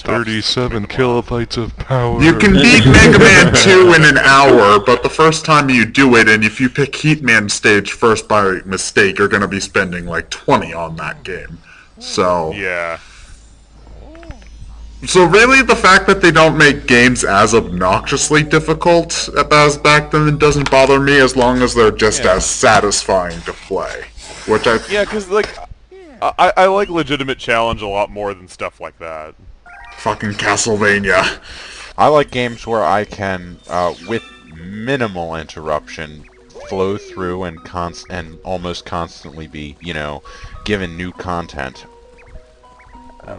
tough. 37 kilobytes of power. You can beat Mega Man 2 in an hour, but the first time you do it, and if you pick Heatman stage first by mistake, you're gonna be spending like 20 on that game. So... Yeah. So really, the fact that they don't make games as obnoxiously difficult as back then doesn't bother me, as long as they're just as satisfying to play. Which I... Yeah, because, like, I like legitimate challenge a lot more than stuff like that. Fucking Castlevania. I like games where I can, with minimal interruption, flow through and almost constantly be, you know, given new content.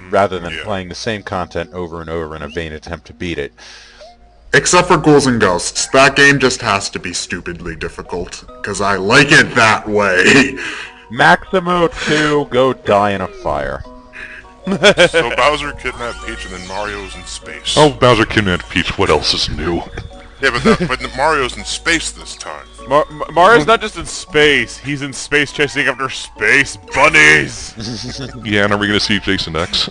Rather than playing the same content over and over in a vain attempt to beat it. Except for Ghouls and Ghosts. That game just has to be stupidly difficult, because I like it that way. Maximo 2, go die in a fire. So Bowser kidnapped Peach and then Mario's in space. Oh, Bowser kidnapped Peach. What else is new? Yeah, but Mario's in space this time. Mario's not just in space, he's in space chasing after space bunnies! Yeah, and are we going to see Jason X?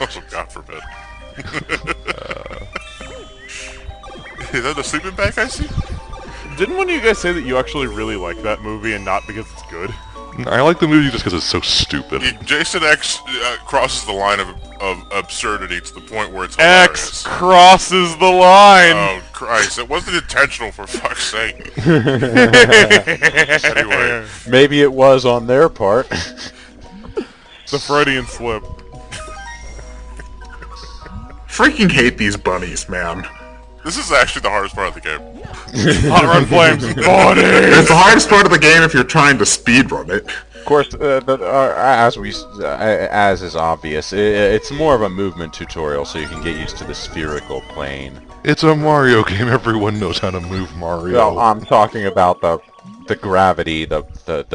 Oh, God forbid. Is that the sleeping bag I see? Didn't one of you guys say that you actually really like that movie and not because it's good? I like the movie just because it's so stupid. Jason X crosses the line of absurdity to the point where it's hilarious. X crosses the line! Oh, Christ. It wasn't intentional, for fuck's sake. Anyway. Maybe it was on their part. The Freudian slip. Freaking hate these bunnies, man. This is actually the hardest part of the game. Hot Run Flames, bunnies! It's the hardest part of the game if you're trying to speedrun it. Of course, as is obvious, it's more of a movement tutorial, so you can get used to the spherical plane. It's a Mario game. Everyone knows how to move Mario. Well, I'm talking about the gravity, the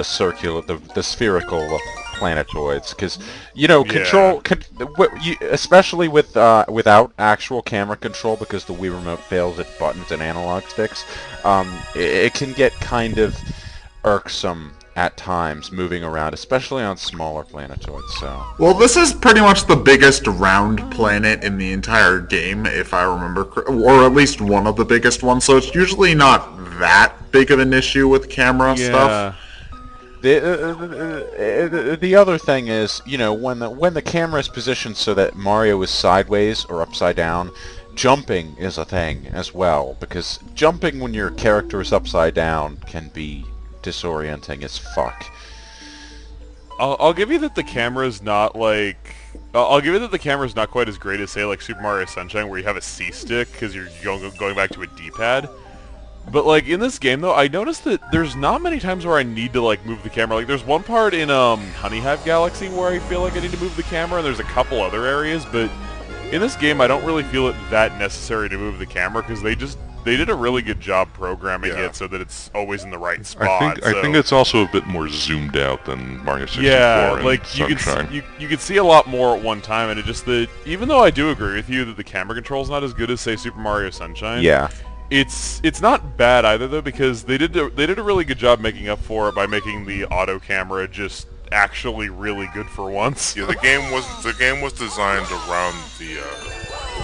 circular, the spherical planetoids, because you know especially with without actual camera control, because the Wii remote fails at buttons and analog sticks, it can get kind of irksome at times moving around, especially on smaller planetoids. So well, this is pretty much the biggest round planet in the entire game, if I remember, or at least one of the biggest ones. So it's usually not that big of an issue with camera stuff. The other thing is, you know, when the camera is positioned so that Mario is sideways or upside down, jumping is a thing as well, because jumping when your character is upside down can be disorienting as fuck. I'll give you that the camera's not like... I'll give you that the camera's not quite as great as, say, like Super Mario Sunshine, where you have a C-stick because you're going back to a D-pad. But, like, in this game, though, I noticed that there's not many times where I need to, like, move the camera. Like, there's one part in, Honey Hive Galaxy where I feel like I need to move the camera, and there's a couple other areas, but in this game, I don't really feel it that necessary to move the camera, because they did a really good job programming it so that it's always in the right spot. I think it's also a bit more zoomed out than Mario 64 yeah, and like Sunshine. you can see a lot more at one time, and it just even though I do agree with you that the camera control's not as good as, say, Super Mario Sunshine. Yeah. It's not bad either, though, because they did a really good job making up for it by making the auto camera just actually really good for once. Yeah, the game was designed around the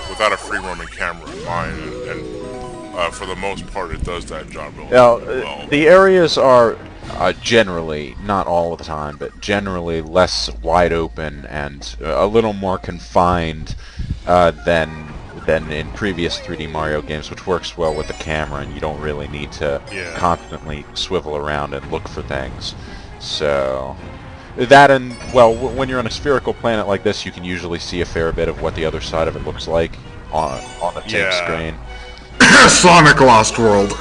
without a free roaming camera in mind, and for the most part, it does that job really well. The areas are generally, not all the time, but generally less wide open and a little more confined than in previous 3D Mario games, which works well with the camera, and you don't really need to constantly swivel around and look for things. So that, and well, when you're on a spherical planet like this, you can usually see a fair bit of what the other side of it looks like on the tape screen. Sonic Lost World.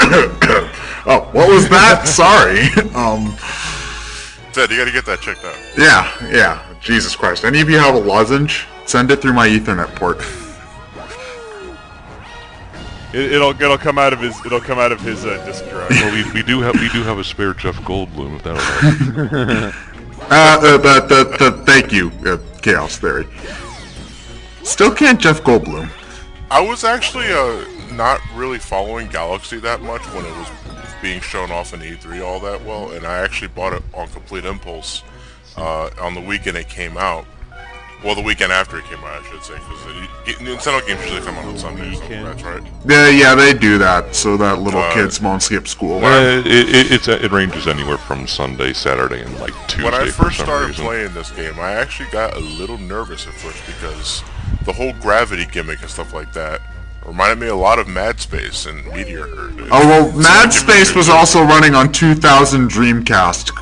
Oh, what was that? Sorry. Ted, you gotta get that checked out. Yeah. Jesus Christ. Any of you have a lozenge? Send it through my Ethernet port. It'll come out of his disk drive. Well, we do have a spare Jeff Goldblum, if that'll help. Thank you, Chaos Theory. Still can't Jeff Goldblum. I was actually not really following Galaxy that much when it was being shown off in E3 all that well, and I actually bought it on complete impulse on the weekend it came out. Well, the weekend after it came out, I should say, because Nintendo games usually come out on Sundays. That's right. Yeah, they do that so that little kids won't skip school. It ranges anywhere from Sunday, Saturday, and like Tuesday. When I first for some started reason. playing this game, I actually got a little nervous at first because the whole gravity gimmick and stuff like that reminded me a lot of Mad Space and Meteor Herd. Oh well, Mad Space was also running on 2000 Dreamcast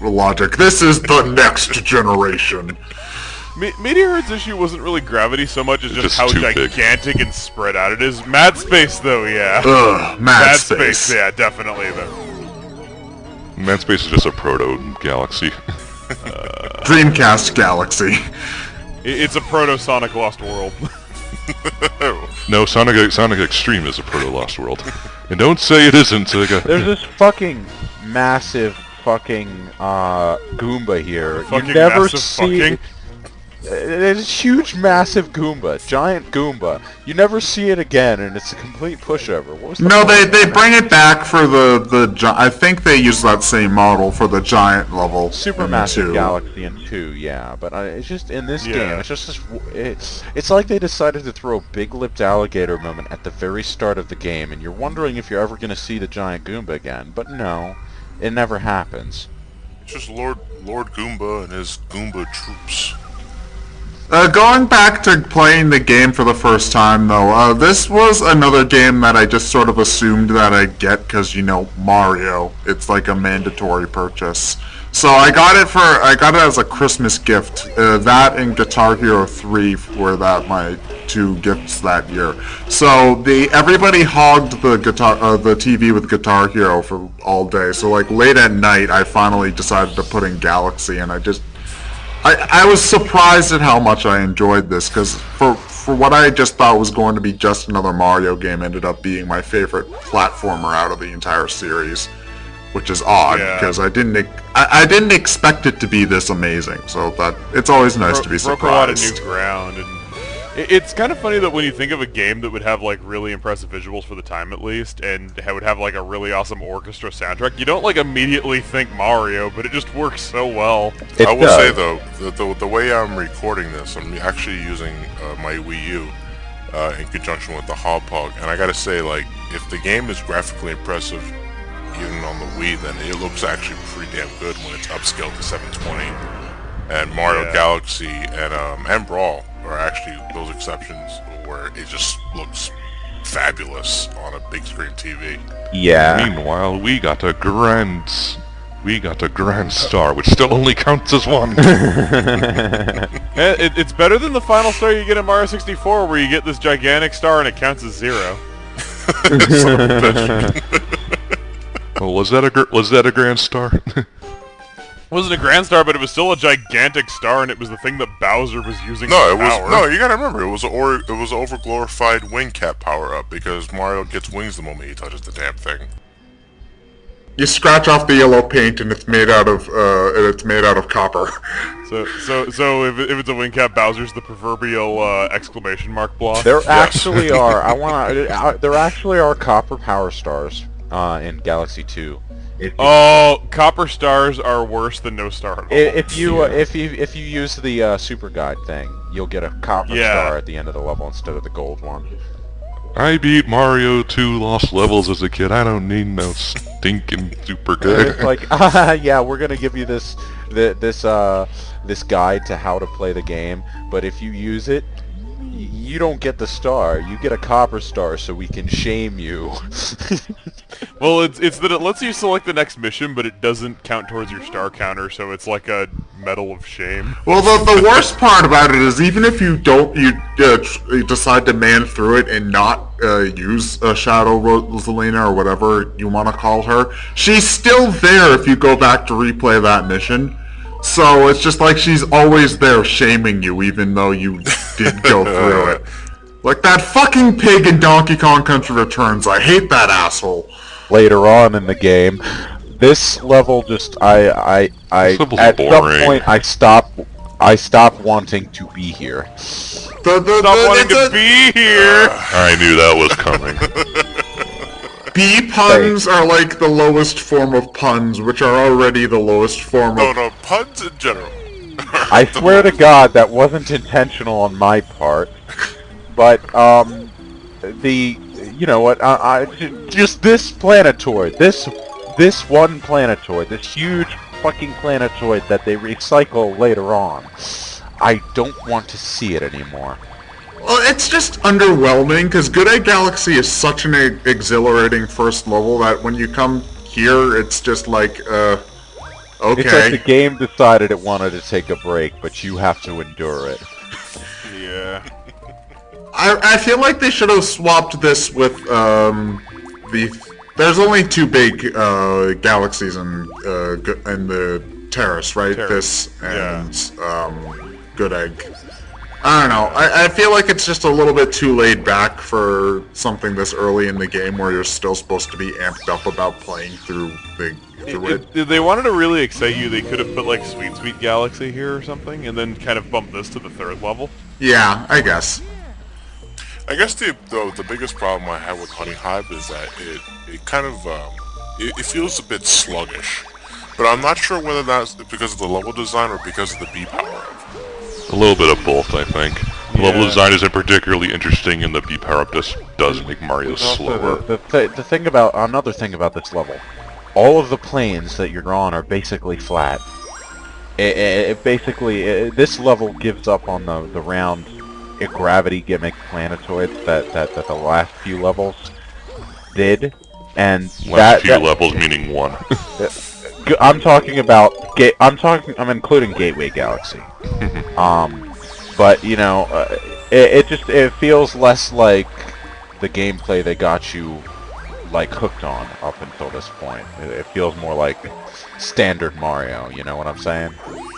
logic. This is the next generation. Meteor Herd's issue wasn't really gravity so much as just how too big. gigantic and spread out it is. Mad Space, though, yeah. Ugh, Mad Space. Yeah, definitely, though. Mad Space is just a proto-galaxy. Dreamcast Galaxy. It's a proto-Sonic Lost World. No, Sonic Extreme is a proto-Lost World. And don't say it isn't. There's this fucking massive fucking Goomba here. Fucking you never massive see. fucking? There's a huge, massive Goomba, giant Goomba. You never see it again, and it's a complete pushover. What was the No, point? they bring it back for I think they use that same model for the giant level. Supermassive in 2. Galaxy in 2, yeah, but it's just in this Yeah. game. It's just it's like they decided to throw a big-lipped alligator moment at the very start of the game, and you're wondering if you're ever going to see the giant Goomba again. But no, it never happens. It's just Lord Goomba and his Goomba troops. Going back to playing the game for the first time, though, this was another game that I just sort of assumed that I'd get because, you know, Mario. It's like a mandatory purchase. So I got it as a Christmas gift. That and Guitar Hero 3 were my two gifts that year. So everybody hogged the TV with Guitar Hero for all day. So like late at night, I finally decided to put in Galaxy, and I was surprised at how much I enjoyed this, because for what I just thought was going to be just another Mario game, ended up being my favorite platformer out of the entire series, which is odd because I didn't expect it to be this amazing. So it's always nice to be surprised. Broke a lot of new ground, and it's kind of funny that when you think of a game that would have like really impressive visuals for the time at least, and would have like a really awesome orchestra soundtrack, you don't like immediately think Mario, but it just works so well. I will say though, the way I'm recording this, I'm actually using my Wii U in conjunction with the Hog, and I gotta say, like, if the game is graphically impressive even on the Wii, then it looks actually pretty damn good when it's upscaled to 720. And Mario Galaxy and Brawl are actually those exceptions where it just looks fabulous on a big screen TV. Yeah. Meanwhile, we got a grand star, which still only counts as one. It's better than the final star you get in Mario 64, where you get this gigantic star and it counts as 0. Well, was that a grand star? It wasn't a grand star, but it was still a gigantic star, and it was the thing that Bowser was using No, for it was power. no. You gotta remember, it was overglorified wing cap power up because Mario gets wings the moment he touches the damn thing. You scratch off the yellow paint, and it's made out of copper. So if it's a wing cap, Bowser's the proverbial exclamation mark block. There actually are. There actually are copper power stars in Galaxy 2. Copper stars are worse than no star at all. If you use the super guide thing, you'll get a copper star at the end of the level instead of the gold one. I beat Mario 2 Lost Levels as a kid. I don't need no stinking super guide. It's like, yeah, we're gonna give you this guide to how to play the game, but if you use it, you don't get the star. You get a copper star, so we can shame you. Well, it's that it lets you select the next mission, but it doesn't count towards your star counter, so it's like a medal of shame. Well, the worst part about it is even if you decide to man through it and not use Shadow Rosalina or whatever you want to call her, she's still there if you go back to replay that mission. So it's just like she's always there shaming you, even though you did go through it. Like that fucking pig in Donkey Kong Country Returns. I hate that asshole. Later on in the game, this level just at some point I stopped wanting to be here. Stop wanting to be here. I knew that was coming. Bee puns are like the lowest form of puns, which are already the lowest form of... No, puns in general I swear to God that wasn't intentional on my part. But, you know what, just this planetoid, this one planetoid, this huge fucking planetoid that they recycle later on, I don't want to see it anymore. Well, it's just underwhelming, because Good Egg Galaxy is such an exhilarating first level that when you come here, it's just like, okay. It's like the game decided it wanted to take a break, but you have to endure it. Yeah. I feel like they should have swapped this with, there's only two big, galaxies in the Terrace, right? This and, Good Egg. I don't know. I feel like it's just a little bit too laid back for something this early in the game where you're still supposed to be amped up about playing through it. If they wanted to really excite you, they could have put like Sweet Sweet Galaxy here or something, and then kind of bump this to the third level. Yeah, I guess. I guess the biggest problem I have with Honey Hive is that it kind of it feels a bit sluggish, but I'm not sure whether that's because of the level design or because of the B power-up. A little bit of both, I think. The level design isn't particularly interesting, and the B power-up just does make Mario slower. The thing about another thing about this level, all of the planes that you're on are basically flat. This level gives up on the round gravity gimmick planetoids that the last few levels did, and last few levels meaning one. I'm talking about I'm including Gateway Galaxy. But you know, it feels less like the gameplay they got you like hooked on up until this point. It feels more like standard Mario, you know what I'm saying?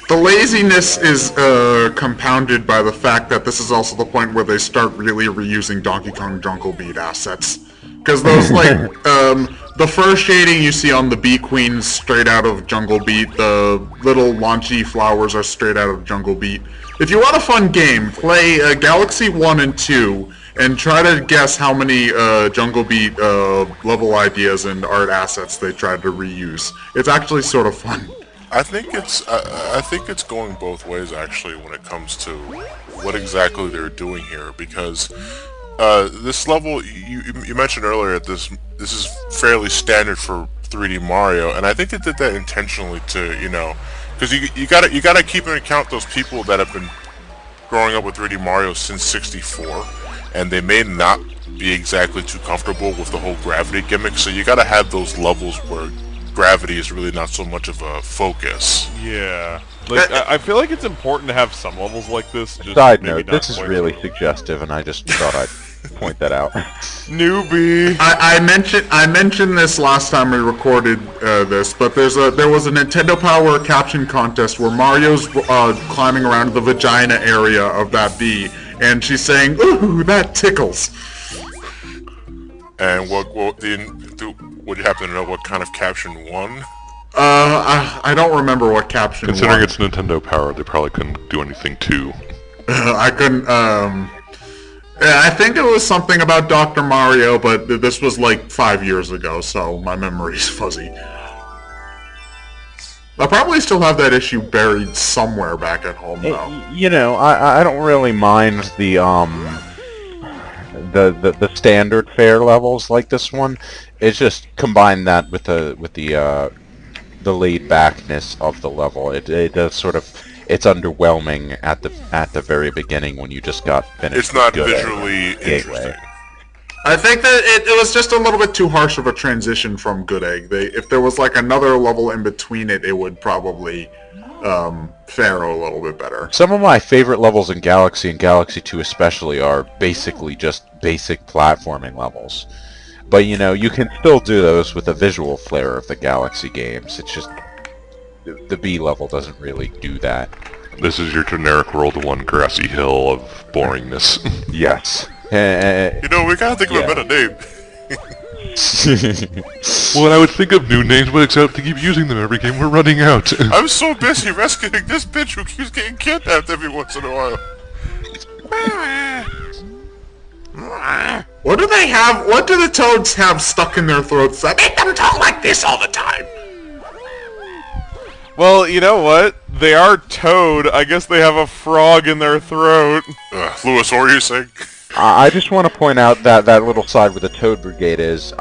The laziness is compounded by the fact that this is also the point where they start really reusing Donkey Kong Jungle Beat assets. Because those, like, the fur shading you see on the Bee Queen is straight out of Jungle Beat, the little launchy flowers are straight out of Jungle Beat. If you want a fun game, play Galaxy 1 and 2, and try to guess how many Jungle Beat level ideas and art assets they tried to reuse. It's actually sort of fun. I think it's going both ways actually when it comes to what exactly they're doing here, because this level you mentioned earlier this is fairly standard for 3D Mario, and I think they did that intentionally to, you know, because you gotta keep in account those people that have been growing up with 3D Mario since '64, and they may not be exactly too comfortable with the whole gravity gimmick, so you gotta have those levels where gravity is really not so much of a focus. Yeah. Like, I feel like it's important to have some levels like this. Just Side maybe note, not this is quite really so. suggestive, and I just thought I'd point that out. Newbie! I mentioned this last time we recorded this, but there was a Nintendo Power caption contest where Mario's climbing around the vagina area of that bee, and she's saying, "Ooh, that tickles." And would you happen to know what kind of caption won? I don't remember what caption Considering won. it's Nintendo Power, they probably couldn't do anything too. I couldn't, I think it was something about Dr. Mario, but this was like 5 years ago, so my memory's fuzzy. I probably still have that issue buried somewhere back at home, though. You know, I don't really mind the standard fare levels like this one. It's just combine that with the laid backness of the level. It does sort of, it's underwhelming at the very beginning when you just got finished. It's not with visually interesting. Gateway. I think that it was just a little bit too harsh of a transition from Good Egg. If there was like another level in between it would probably fare a little bit better. Some of my favorite levels in Galaxy and Galaxy 2 especially are basically just basic platforming levels. But you know, you can still do those with the visual flair of the Galaxy games. It's just the B level doesn't really do that. This is your generic World 1 grassy hill of boringness. Yes. You know, we gotta think of a better name. Well, and I would think of new names, but except to keep using them every game, we're running out. I'm so busy rescuing this bitch who keeps getting kidnapped every once in a while. What do they have? What do the toads have stuck in their throats that make them talk like this all the time? Well, you know what? They are Toad. I guess they have a frog in their throat. Lewis, what were you saying? I just want to point out that that little side where the Toad Brigade is,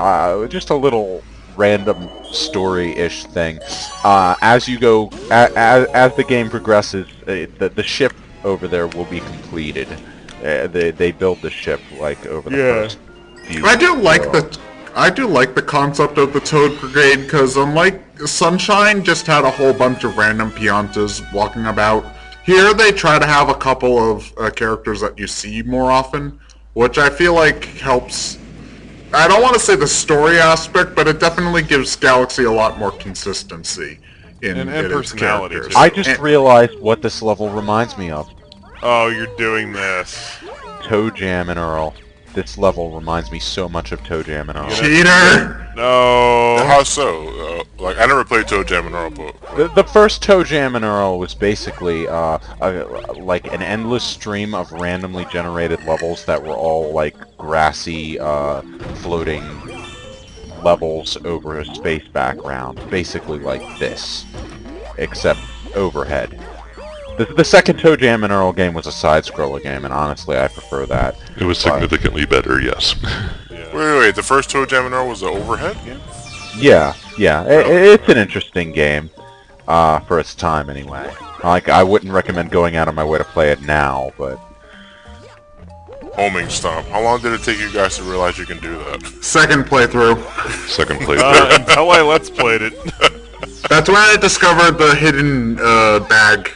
just a little random story-ish thing. As you go, as the game progresses, the ship over there will be completed. They build the ship like over the first few. I do like the concept of the Toad Brigade because unlike Sunshine, just had a whole bunch of random Piantas walking about. Here they try to have a couple of characters that you see more often, which I feel like helps. I don't want to say the story aspect, but it definitely gives Galaxy a lot more consistency in its personality, characters. too. I just realized what this level reminds me of. Oh, you're doing this. Toe Jam and Earl. This level reminds me so much of Toe Jam and Earl. Cheater! No. How so? Like, I never played Toe Jam and Earl, but... The first Toe Jam and Earl was basically like an endless stream of randomly generated levels that were all like grassy, floating levels over a space background. Basically like this, except overhead. The second Toe Jam and Earl game was a side-scroller game, and honestly, I prefer that. It was significantly better, yes. Wait, the first Toe Jam and Earl was the overhead game? Yeah. It's an interesting game, for its time anyway. Like, I wouldn't recommend going out of my way to play it now, but... Homing Stomp. How long did it take you guys to realize you can do that? Second playthrough. Second playthrough. Until I Let's Played it. That's when I discovered the hidden bag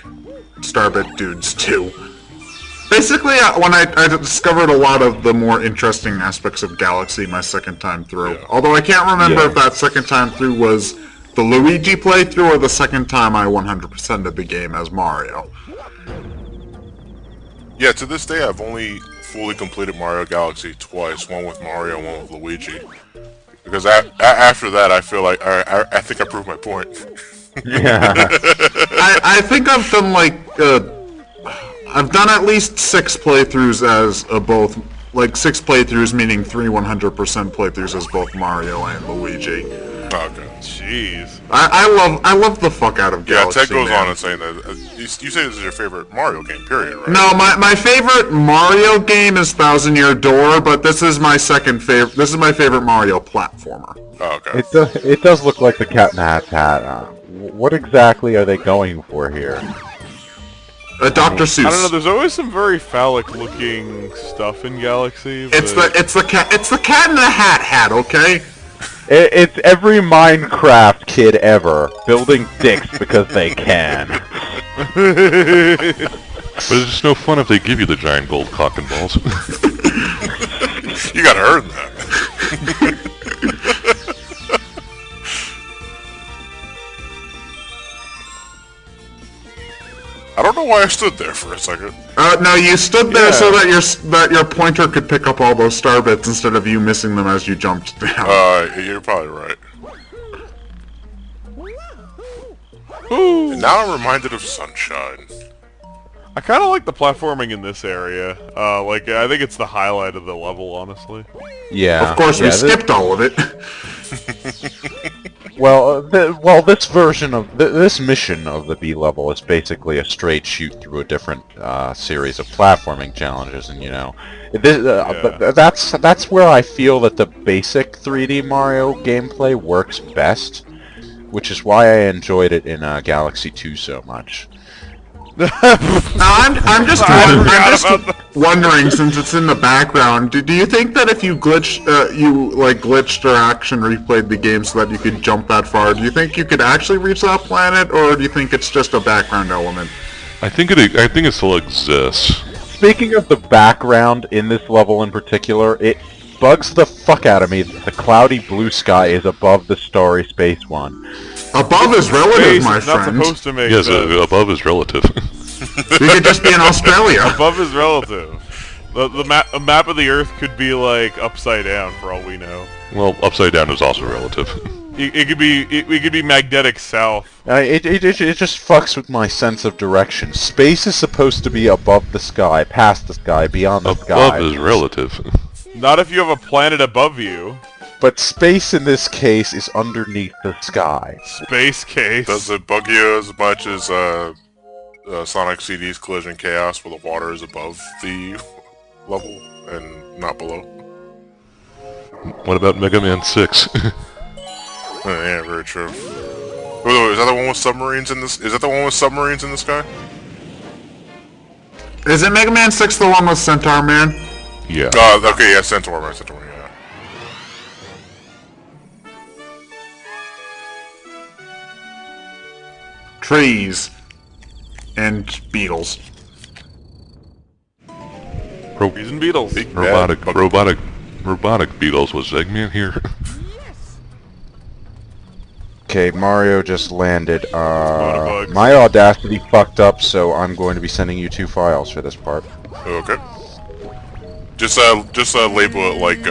Starbit dudes too. Basically, when I discovered a lot of the more interesting aspects of Galaxy my second time through. Yeah. Although I can't remember if that second time through was the Luigi playthrough or the second time I 100%ed the game as Mario. Yeah, to this day I've only fully completed Mario Galaxy twice, one with Mario, one with Luigi. Because after that I feel like I think I proved my point. Yeah. I think I've done like I've done at least 6 playthroughs as both, like 6 playthroughs meaning 3 100% playthroughs as both Mario and Luigi. Okay. Jeez. I love the fuck out of Galaxy. Yeah, Ted goes man. on and saying that you say this is your favorite Mario game, period, right? No, my favorite Mario game is Thousand Year Door, but this is my second favorite. This is my favorite Mario platformer. Oh, okay. It does look like the Cat in the Hat hat. What exactly are they going for here? Dr. Seuss. I don't know. There's always some very phallic-looking stuff in Galaxy. It's the Cat in the Hat, okay? It's every Minecraft kid ever building dicks because they can. But it's no fun if they give you the giant gold cock and balls. You gotta earn that. I don't know why I stood there for a second. No, you stood there so that your pointer could pick up all those star bits instead of you missing them as you jumped down. You're probably right. And now I'm reminded of Sunshine. I kind of like the platforming in this area. Like, I think it's the highlight of the level, honestly. Yeah. Of course, we skipped all of it. Well, this version of this mission of the B level is basically a straight shoot through a different series of platforming challenges, and you know, that's where I feel that the basic 3D Mario gameplay works best, which is why I enjoyed it in Galaxy 2 so much. I'm just wondering, since it's in the background, do you think that if you glitched or action replayed the game so that you could jump that far, do you think you could actually reach that planet, or do you think it's just a background element? I think it still exists. Speaking of the background in this level in particular, it bugs the fuck out of me that the cloudy blue sky is above the starry space one. Above is relative, my It's not friend. supposed to make Yes, sense. above is relative. You could just be in Australia. Above is relative. A map of the Earth could be like upside down for all we know. Well, upside down is also relative. It could be magnetic south. It just fucks with my sense of direction. Space is supposed to be above the sky, past the sky, beyond the sky. Above is relative. Not if you have a planet above you. But space in this case is underneath the sky. Space case. Does it bug you as much as Sonic CD's Collision Chaos, where the water is above the level and not below. What about Mega Man 6? Yeah, very true. Wait, is that the one with submarines in this? Is that the one with submarines in the sky? Is it Mega Man 6 the one with Centaur Man? Yeah. Okay, yeah, Centaur Man, yeah. Trees. And beetles. Trees and beetles. Robotic beetles. Was Eggman here? Okay, Mario just landed. bugs. My Audacity fucked up, so I'm going to be sending you 2 files for this part. Okay. Just label it like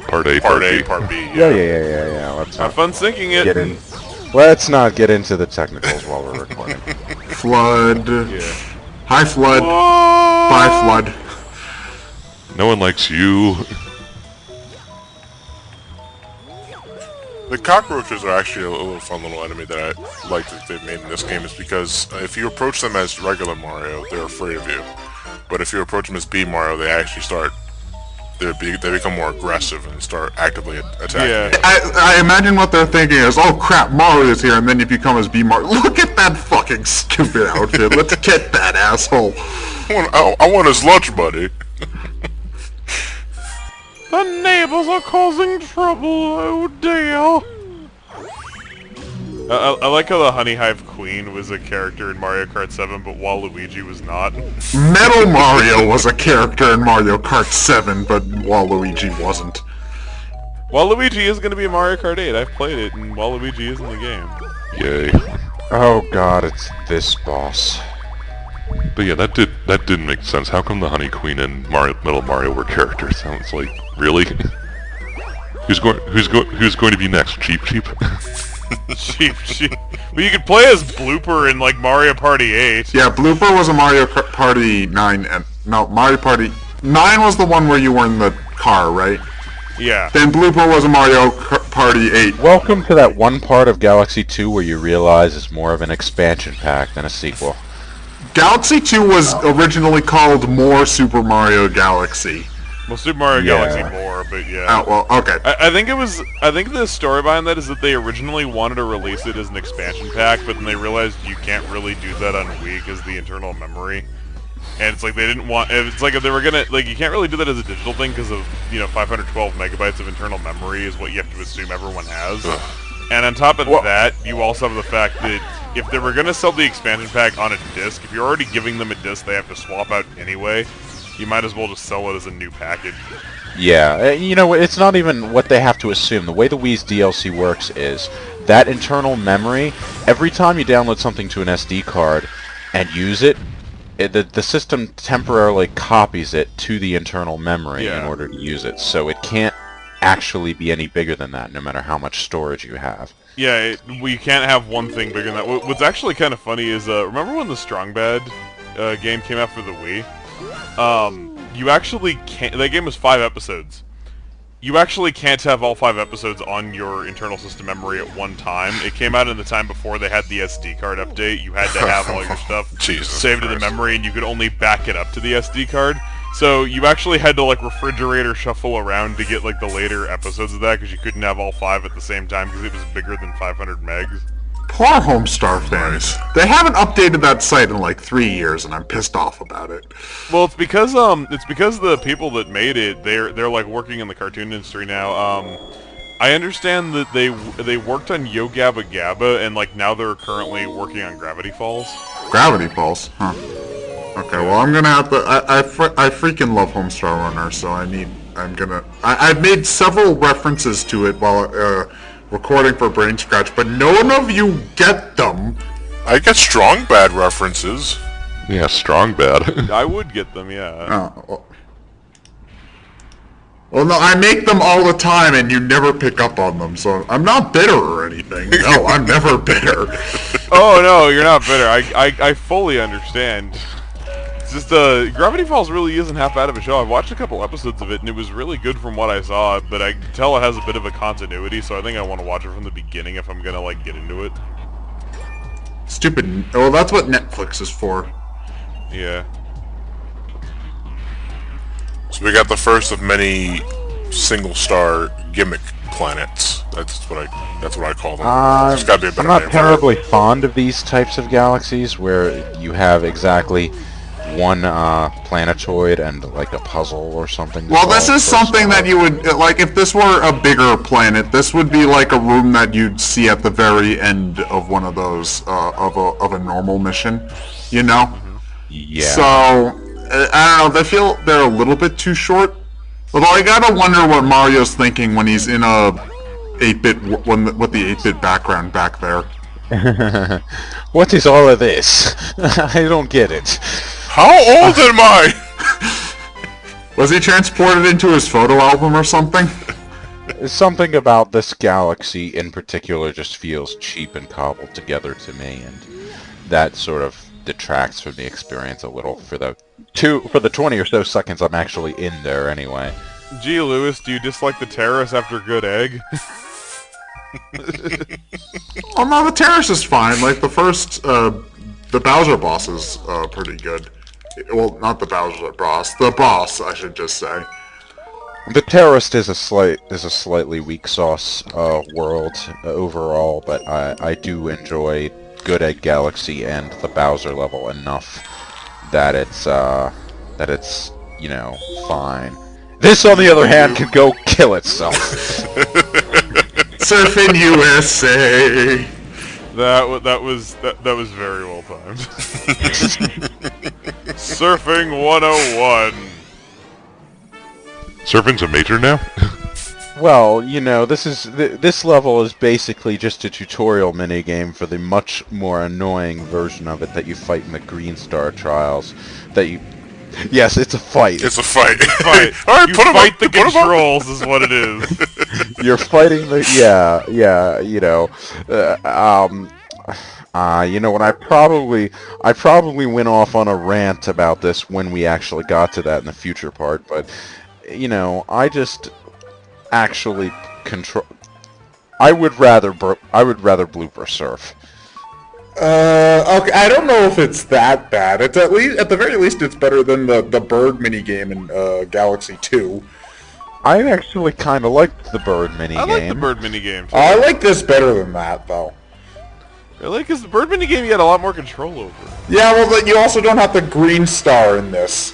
Part A, Part A, Part B. Yeah. Let's Have fun syncing it. get in. Let's not get into the technicals while we're recording. Flood. Yeah. Hi, Flood. Whoa! Bye, Flood. No one likes you. The cockroaches are actually a little fun little enemy that I like that they've made in this game, is because if you approach them as regular Mario, they're afraid of you. But if you approach them as B Mario, they actually they become more aggressive and start actively attacking Yeah. you. I imagine what they're thinking is, oh crap, Mario's here, and then if you come as B Mario, look at that fucking stupid outfit, let's get that asshole. I want his lunch buddy. The neighbors are causing trouble, oh dear! I like how the Honey Hive Queen was a character in Mario Kart 7, but Waluigi was not. Metal Mario was a character in Mario Kart 7, but Waluigi wasn't. Waluigi is going to be in Mario Kart 8. I've played it, and Waluigi is in the game. Yay. Oh god, it's this boss. But yeah, that didn't make sense. How come the Honey Queen and Metal Mario were characters? Sounds like, really? Who's going to be next? Cheap? Cheap. But you could play as Blooper in, like, Mario Party 8. Yeah, Blooper was a Mario Party 9, and no, Mario Party 9 was the one where you were in the car, right? Yeah. Then Blooper was a Mario Party 8. Welcome to that one part of Galaxy 2 where you realize it's more of an expansion pack than a sequel. Galaxy 2 was originally called More Super Mario Galaxy. Well, Super Mario Galaxy more, but yeah. Oh, well, okay. I think the story behind that is that they originally wanted to release it as an expansion pack, but then they realized you can't really do that on Wii because the internal memory. And it's like they didn't want, it's like if they were gonna, like, you can't really do that as a digital thing because of, 512 megabytes of internal memory is what you have to assume everyone has. And on top of that, you also have the fact that if they were gonna sell the expansion pack on a disc, if you're already giving them a disc they have to swap out anyway, you might as well just sell it as a new package. Yeah, it's not even what they have to assume. The way the Wii's DLC works is that internal memory, every time you download something to an SD card and use it, the system temporarily copies it to the internal memory in order to use it. So it can't actually be any bigger than that, no matter how much storage you have. Yeah, we can't have one thing bigger than that. What's actually kind of funny is, remember when the Strong Bad game came out for the Wii? You actually can't... That game was 5 episodes. You actually can't have all 5 episodes on your internal system memory at one time. It came out in the time before they had the SD card update. You had to have all your stuff saved to the memory, and you could only back it up to the SD card. So you actually had to, like, refrigerator shuffle around to get, like, the later episodes of that, because you couldn't have all 5 at the same time, because it was bigger than 500 megs. Poor Homestar fans. They haven't updated that site in like 3 years, and I'm pissed off about it. Well, it's because the people that made it, they're like working in the cartoon industry now. I understand that they worked on Yo Gabba Gabba, and like now they're currently working on Gravity Falls. Gravity Falls, huh? Okay, well I'm gonna have to. I freaking love Homestar Runner, so I've made several references to it while recording for Brain Scratch, but none of you get them. I get Strong Bad references. Yeah, Strong Bad. I would get them, yeah. Oh. Well, no, I make them all the time, and you never pick up on them, so I'm not bitter or anything. No, I'm never bitter. Oh no, you're not bitter. I fully understand. It's just Gravity Falls really isn't half bad of a show. I've watched a couple episodes of it, and it was really good from what I saw, but I can tell it has a bit of a continuity, so I think I want to watch it from the beginning if I'm gonna like get into it. Stupid. Well, that's what Netflix is for. Yeah. So we got the first of many single-star gimmick planets. That's what I call them. There's gotta be a better I'm not name terribly fond of these types of galaxies where you have exactly one planetoid and like a puzzle or something. Well, this is something that you would like if this were a bigger planet. This would be like a room that you'd see at the very end of one of those of a normal mission, you know. Yeah. So I don't know. They feel they're a little bit too short. Although I gotta wonder what Mario's thinking when he's in a 8-bit with the 8-bit background back there. What is all of this? I don't get it. How old am I? Was he transported into his photo album or something? Something about this galaxy in particular just feels cheap and cobbled together to me, and that sort of detracts from the experience a little for the 20 or so seconds I'm actually in there anyway. Gee, Lewis, do you dislike the terrorists after good egg? Oh no, the terrace is fine. Like the first, the Bowser boss is pretty good. Well, not the Bowser boss. The boss, I should just say. The Terrorist is a slightly weak sauce world overall, but I do enjoy Good Egg Galaxy and the Bowser level enough that it's you know, fine. This, on the other hand, can go kill itself. Surfing USA. That was very well timed. Surfing 101. Surfing's a major now? Well, you know, this level is basically just a tutorial minigame for the much more annoying version of it that you fight in the Green Star Trials. Yes, it's a fight. It's a fight. All right, you fight the controls is what it is. You're fighting the you know, you know what? I probably went off on a rant about this when we actually got to that in the future part, but you know, I just actually control. I would rather blooper surf. Okay, I don't know if it's that bad. It's at the very least, it's better than the bird minigame in Galaxy 2. I actually kind of liked the bird minigame. I like the bird minigame. I like this better than that, though. Really? Because the bird minigame you had a lot more control over. Yeah, well, but you also don't have the green star in this.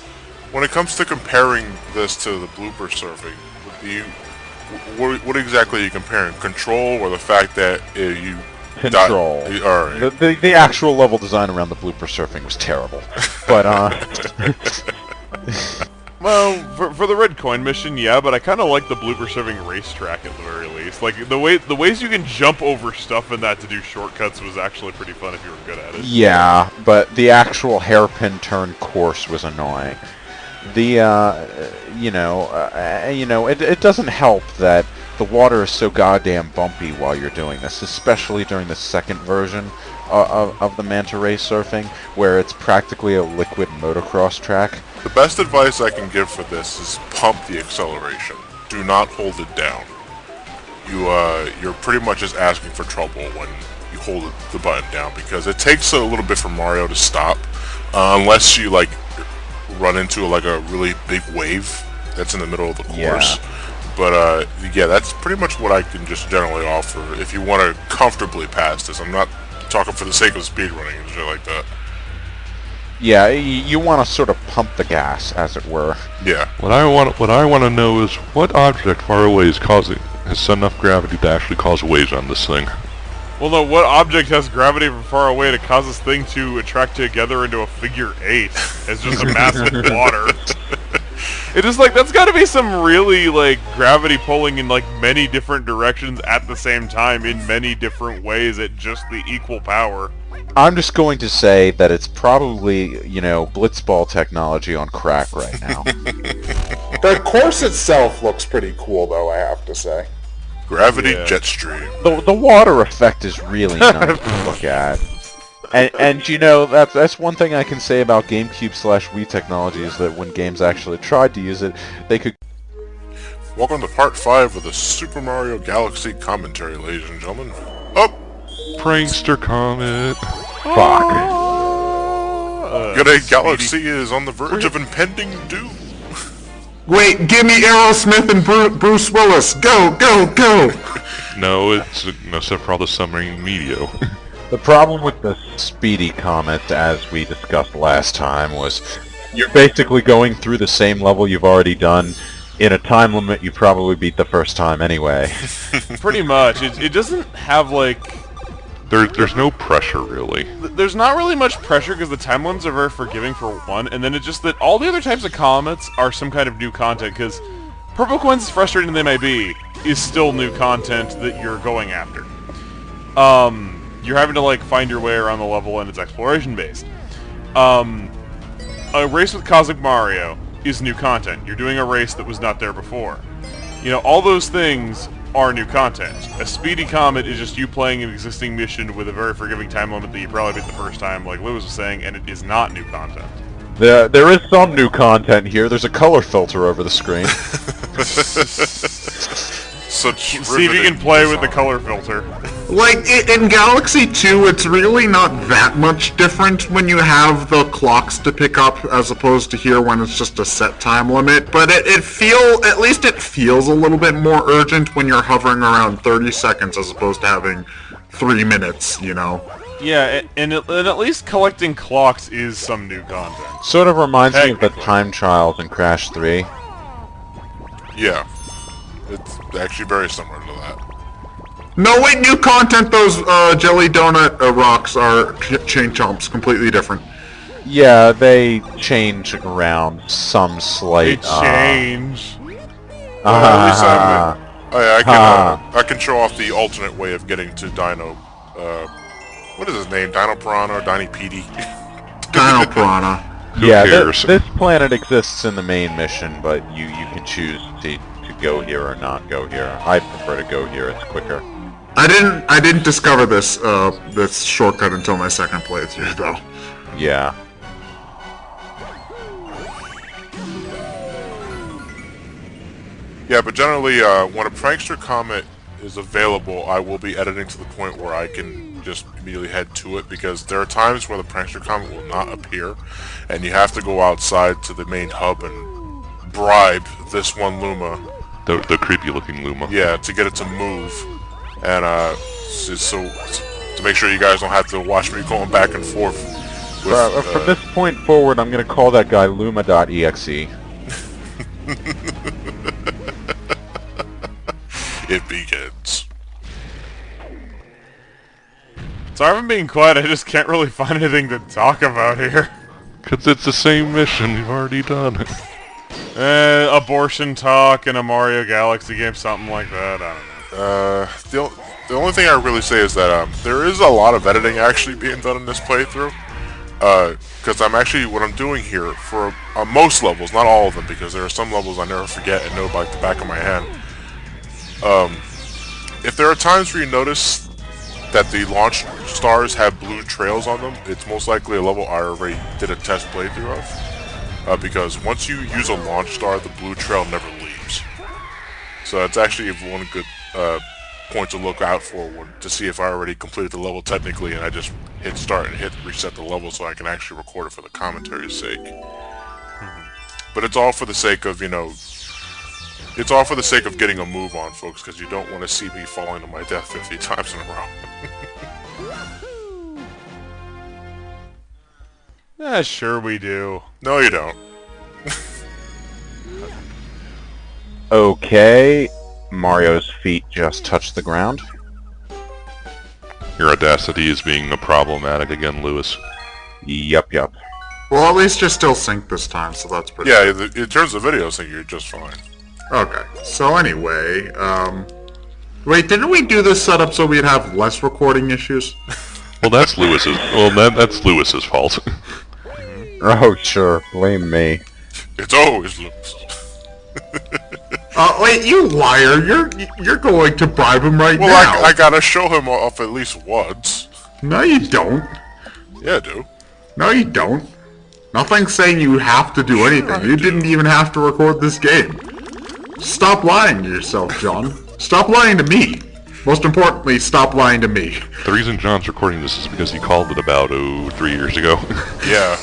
When it comes to comparing this to the blooper surfing, what exactly are you comparing? Control or the fact that you... Control. Alright. The actual level design around the blooper surfing was terrible. But, Well, for the red coin mission, yeah, but I kind of like the blooper surfing racetrack at the very least. Like, the ways you can jump over stuff in that to do shortcuts was actually pretty fun if you were good at it. Yeah, but the actual hairpin turn course was annoying. The, you know, it doesn't help that the water is so goddamn bumpy while you're doing this, especially during the second version of the manta ray surfing, where it's practically a liquid motocross track. The best advice I can give for this is pump the acceleration. Do not hold it down. You're pretty much just asking for trouble when you hold the button down, because it takes a little bit for Mario to stop, unless you like run into like a really big wave that's in the middle of the course. Yeah. But yeah, that's pretty much what I can just generally offer if you want to comfortably pass this. I'm not talking for the sake of speedrunning and shit like that. Yeah, you want to sort of pump the gas, as it were. Yeah. What I want to know is what object far away has enough gravity to actually cause waves on this thing. Well, no, what object has gravity from far away to cause this thing to attract together into a figure 8? It's just a mass of water. It is like, that's gotta be some really, like, gravity pulling in, like, many different directions at the same time in many different ways at just the equal power. I'm just going to say that it's probably, you know, blitzball technology on crack right now. The course itself looks pretty cool, though, I have to say. Gravity Yeah. jet stream. The water effect is really nice to look at. And you know, that's one thing I can say about GameCube/Wii technology is that when games actually tried to use it, they could... Welcome to part 5 of the Super Mario Galaxy commentary, ladies and gentlemen. Oh! Prankster Comet. Fuck. Good Galaxy is on the verge of impending doom. Wait, give me Aerosmith and Bruce Willis. Go, go, go! No, it's no except for all the submarine media. The problem with the Speedy Comet, as we discussed last time, was you're basically going through the same level you've already done in a time limit you probably beat the first time anyway. Pretty much. It doesn't have, like... There's no pressure, really. There's not really much pressure because the time limits are very forgiving for one, and then it's just that all the other types of comets are some kind of new content, because Purple Coins, as frustrating they may be, is still new content that you're going after. You're having to, like, find your way around the level, and it's exploration-based. A race with Cosmic Mario is new content. You're doing a race that was not there before. You know, all those things are new content. A Speedy Comet is just you playing an existing mission with a very forgiving time limit that you probably beat the first time, like Lewis was saying, and it is not new content. There is some new content here. There's a color filter over the screen. Such See if you can play with the color filter. Like, in Galaxy 2, it's really not that much different when you have the clocks to pick up as opposed to here when it's just a set time limit, but at least it feels a little bit more urgent when you're hovering around 30 seconds as opposed to having 3 minutes, you know? Yeah, and at least collecting clocks is some new content. Sort of reminds me of the time trials in Crash 3. Yeah. It's actually very similar to that. No, wait, new content, those jelly donut rocks are chain chomps, completely different. Yeah, they change around some slight... They change. At least I can show off the alternate way of getting to Dino. What is his name? Dino Piranha or Dino PD? Dino Piranha. Who Yeah, cares? this planet exists in the main mission, but you can choose to go here or not go here. I prefer to go here, it's quicker. I didn't discover this this shortcut until my second playthrough, though. Yeah. Yeah, but generally, when a Prankster Comet is available, I will be editing to the point where I can just immediately head to it, because there are times where the Prankster Comet will not appear, and you have to go outside to the main hub and bribe this one Luma. The creepy-looking Luma. Yeah, to get it to move. And so to make sure you guys don't have to watch me going back and forth. With, From this point forward, I'm gonna call that guy Luma.exe. It begins. Sorry if I'm being quiet, I just can't really find anything to talk about here. Because it's the same mission we've already done. Abortion talk in a Mario Galaxy game, something like that, I don't know. The only thing I really say is that there is a lot of editing actually being done in this playthrough. Because what I'm doing here for most levels, not all of them, because there are some levels I never forget and know by the back of my hand. If there are times where you notice that the launch stars have blue trails on them, it's most likely a level I already did a test playthrough of. Because once you use a launch star, the blue trail never leaves. So that's actually one good point to look out for to see if I already completed the level technically, and I just hit start and hit reset the level so I can actually record it for the commentary's sake. But it's all for the sake of, it's all for the sake of getting a move on, folks, because you don't want to see me falling to my death 50 times in a row. Sure we do. No, you don't. Okay, Mario's feet just touched the ground. Your audacity is being problematic again, Lewis. Yup. Well, at least you're still synced this time, so that's pretty Yeah, in terms of video sync, you're just fine. Okay, so anyway, wait, didn't we do this setup so we'd have less recording issues? Well, that's Lewis's. That's Lewis's fault. Oh, sure, blame me. It's always Lewis. Wait, you liar! You're going to bribe him right now. Well, I gotta show him off at least once. No, you don't. Yeah, I do. No, you don't. Nothing's saying you have to do anything. You didn't even have to record this game. Stop lying to yourself, John. Stop lying to me. Most importantly, stop lying to me. The reason John's recording this is because he called it about, 3 years ago. Yeah.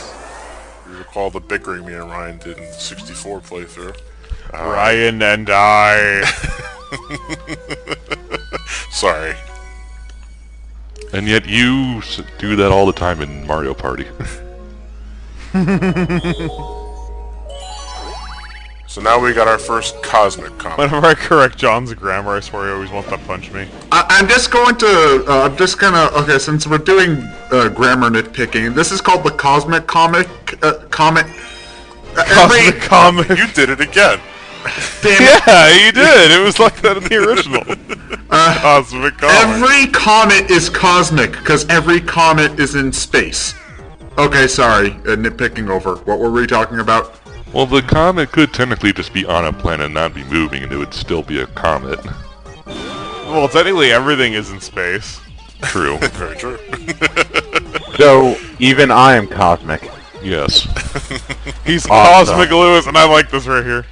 You recall the bickering me and Ryan did in the 64 playthrough. Ryan and I. Sorry. And yet you do that all the time in Mario Party. So now we got our first cosmic comet. Whenever I correct John's grammar, I swear he always wants to punch me. I'm just gonna, okay, since we're doing grammar nitpicking, this is called the Cosmic Comet. Cosmic comic. You did it again. Damn it. Yeah, you did. It was like that in the original. Cosmic comic. Every comet is cosmic, because every comet is in space. Okay, sorry, nitpicking over. What were we talking about? Well, the comet could technically just be on a planet and not be moving, and it would still be a comet. Well, technically everything is in space. True. Very true. So, even I am cosmic. Yes. He's Awesome. Cosmic Lewis, and I like this right here.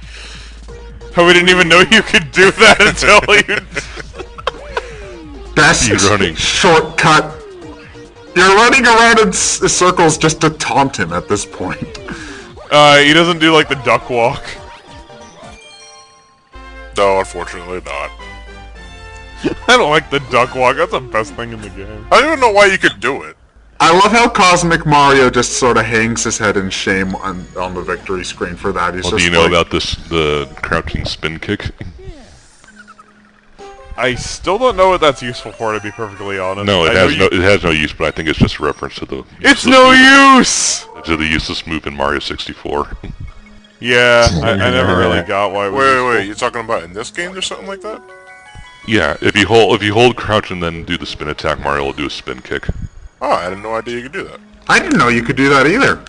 Oh, we didn't even know you could do that until you... Best You're running. shortcut. You're running around in circles just to taunt him at this point. He doesn't do like the duck walk. No, unfortunately not. I don't like the duck walk. That's the best thing in the game. I don't even know why you could do it. I love how Cosmic Mario just sort of hangs his head in shame on the victory screen for that. He's Well, just do you know like, about the crouching spin kick? I still don't know what that's useful for, to be perfectly honest. No, I know it has no use, but I think it's just a reference to the It's no use! to the useless move in Mario 64. Yeah, I never really got why it was useful. Wait, you're talking about in this game or something like that? Yeah, if you hold crouch and then do the spin attack, Mario will do a spin kick. Oh, I had no idea you could do that. I didn't know you could do that either.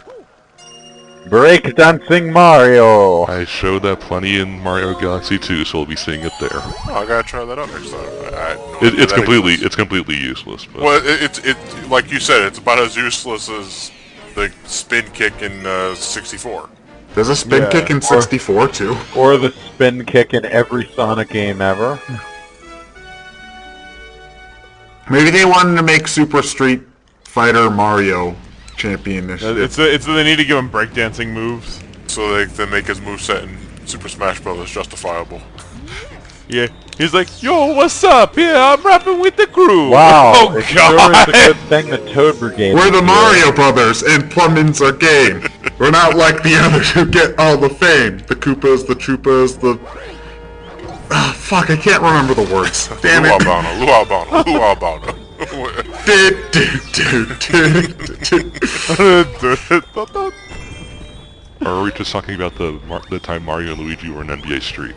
Breakdancing Mario! I showed that plenty in Mario Galaxy 2, so we'll be seeing it there. Oh, I gotta try that out next time. I had no idea It's that exists. it's completely useless. But Well, it's like you said, it's about as useless as the spin kick in 64. There's a spin Yeah, kick in 64 too. Or the spin kick in every Sonic game ever. Maybe they wanted to make Super Street Fighter Mario championship. It's they need to give him breakdancing moves. So they make his moveset in Super Smash Bros. Justifiable. Yeah, he's like, yo, what's up? Yeah, I'm rapping with the crew. Wow, Oh, it God. sure is a good thing the Toad Brigade We're is the here. Mario Brothers, and plumbing's our game. We're not like the others who get all the fame. The Koopas, the Troopas, the... fuck, I can't remember the words. Damn it. Luabano. or are we just talking about the time Mario and Luigi were in NBA Street?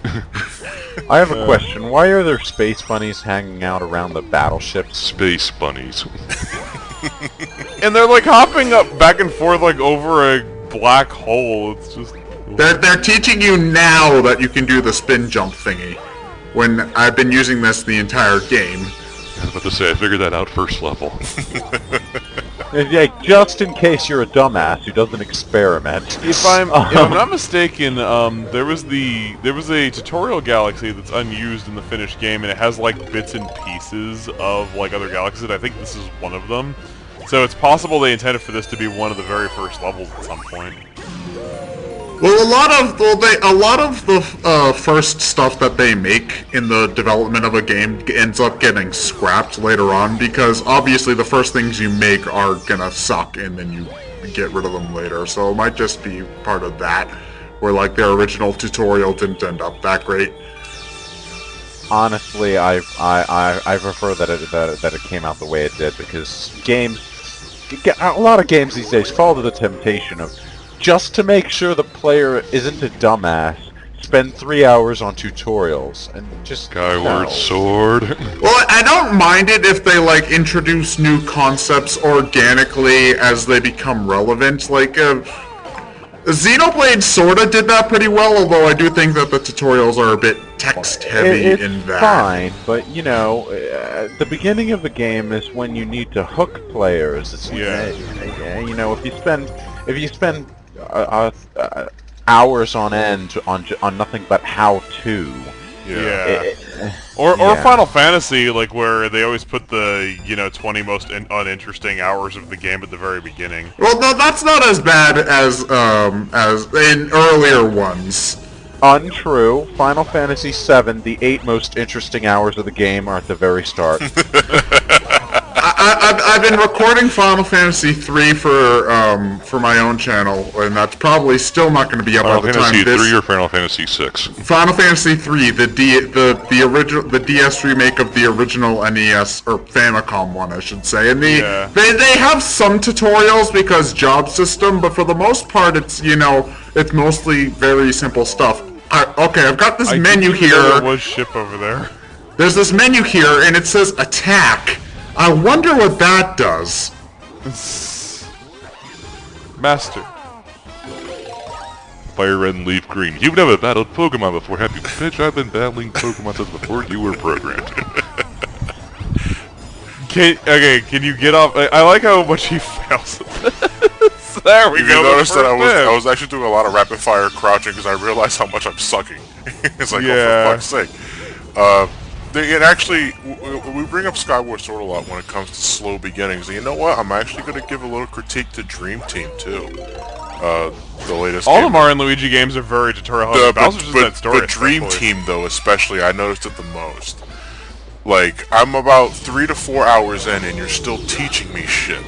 I have a question. Why are there space bunnies hanging out around the battleships? Space bunnies. And they're like hopping up back and forth like over a black hole. It's just... They're teaching you now that you can do the spin jump thingy. When I've been using this the entire game. I was about to say, I figured that out first level. Yeah, just in case you're a dumbass who doesn't experiment. If I'm not mistaken, there was a tutorial galaxy that's unused in the finished game, and it has like bits and pieces of like other galaxies. I think this is one of them. So it's possible they intended for this to be one of the very first levels at some point. Well, a lot of the first stuff that they make in the development of a game ends up getting scrapped later on because obviously the first things you make are gonna suck and then you get rid of them later. So it might just be part of that, where like their original tutorial didn't end up that great. Honestly, I prefer that it came out the way it did because a lot of games these days fall to the temptation of just to make sure the player isn't a dumbass, spend 3 hours on tutorials and just Skyward no. Sword. Well, I don't mind it if they like introduce new concepts organically as they become relevant. Like Xenoblade sorta did that pretty well, although I do think that the tutorials are a bit text heavy It's in that. fine, but you know, the beginning of the game is when you need to hook players. It's, you know, if you spend hours on end on nothing but how to, Yeah. Or Final Fantasy, like where they always put the 20 most uninteresting hours of the game at the very beginning. Well, no, that's not as bad as in earlier ones. Untrue. Final Fantasy VII, the 8 most interesting hours of the game are at the very start. I've been recording Final Fantasy III for my own channel, and that's probably still not going to be up by the time Final this. Fantasy 3 or Final Fantasy 6? Final Fantasy III, the original, the DS remake of the original NES or Famicom one, I should say. And they have some tutorials because job system, but for the most part, it's it's mostly very simple stuff. Okay, I've got this menu here. There was ship over there. There's this menu here, and it says attack. I wonder what that does. Master. Fire red and leaf green. You've never battled Pokemon before, have you? Bitch, I've been battling Pokemon since before you were programmed. Can you get off? I like how much he fails at this. There we go. You noticed that I was actually doing a lot of rapid fire crouching because I realized how much I'm sucking. It's like, oh, for fuck's sake. It actually, we bring up Skyward Sword a lot when it comes to slow beginnings, and you know what? I'm actually going to give a little critique to Dream Team too. The latest. All the Mario and Luigi games are very tutorial heavy. Bowser's Inside Story. But Dream Team though, especially, I noticed it the most. Like, I'm about 3 to 4 hours in, and you're still teaching me shit.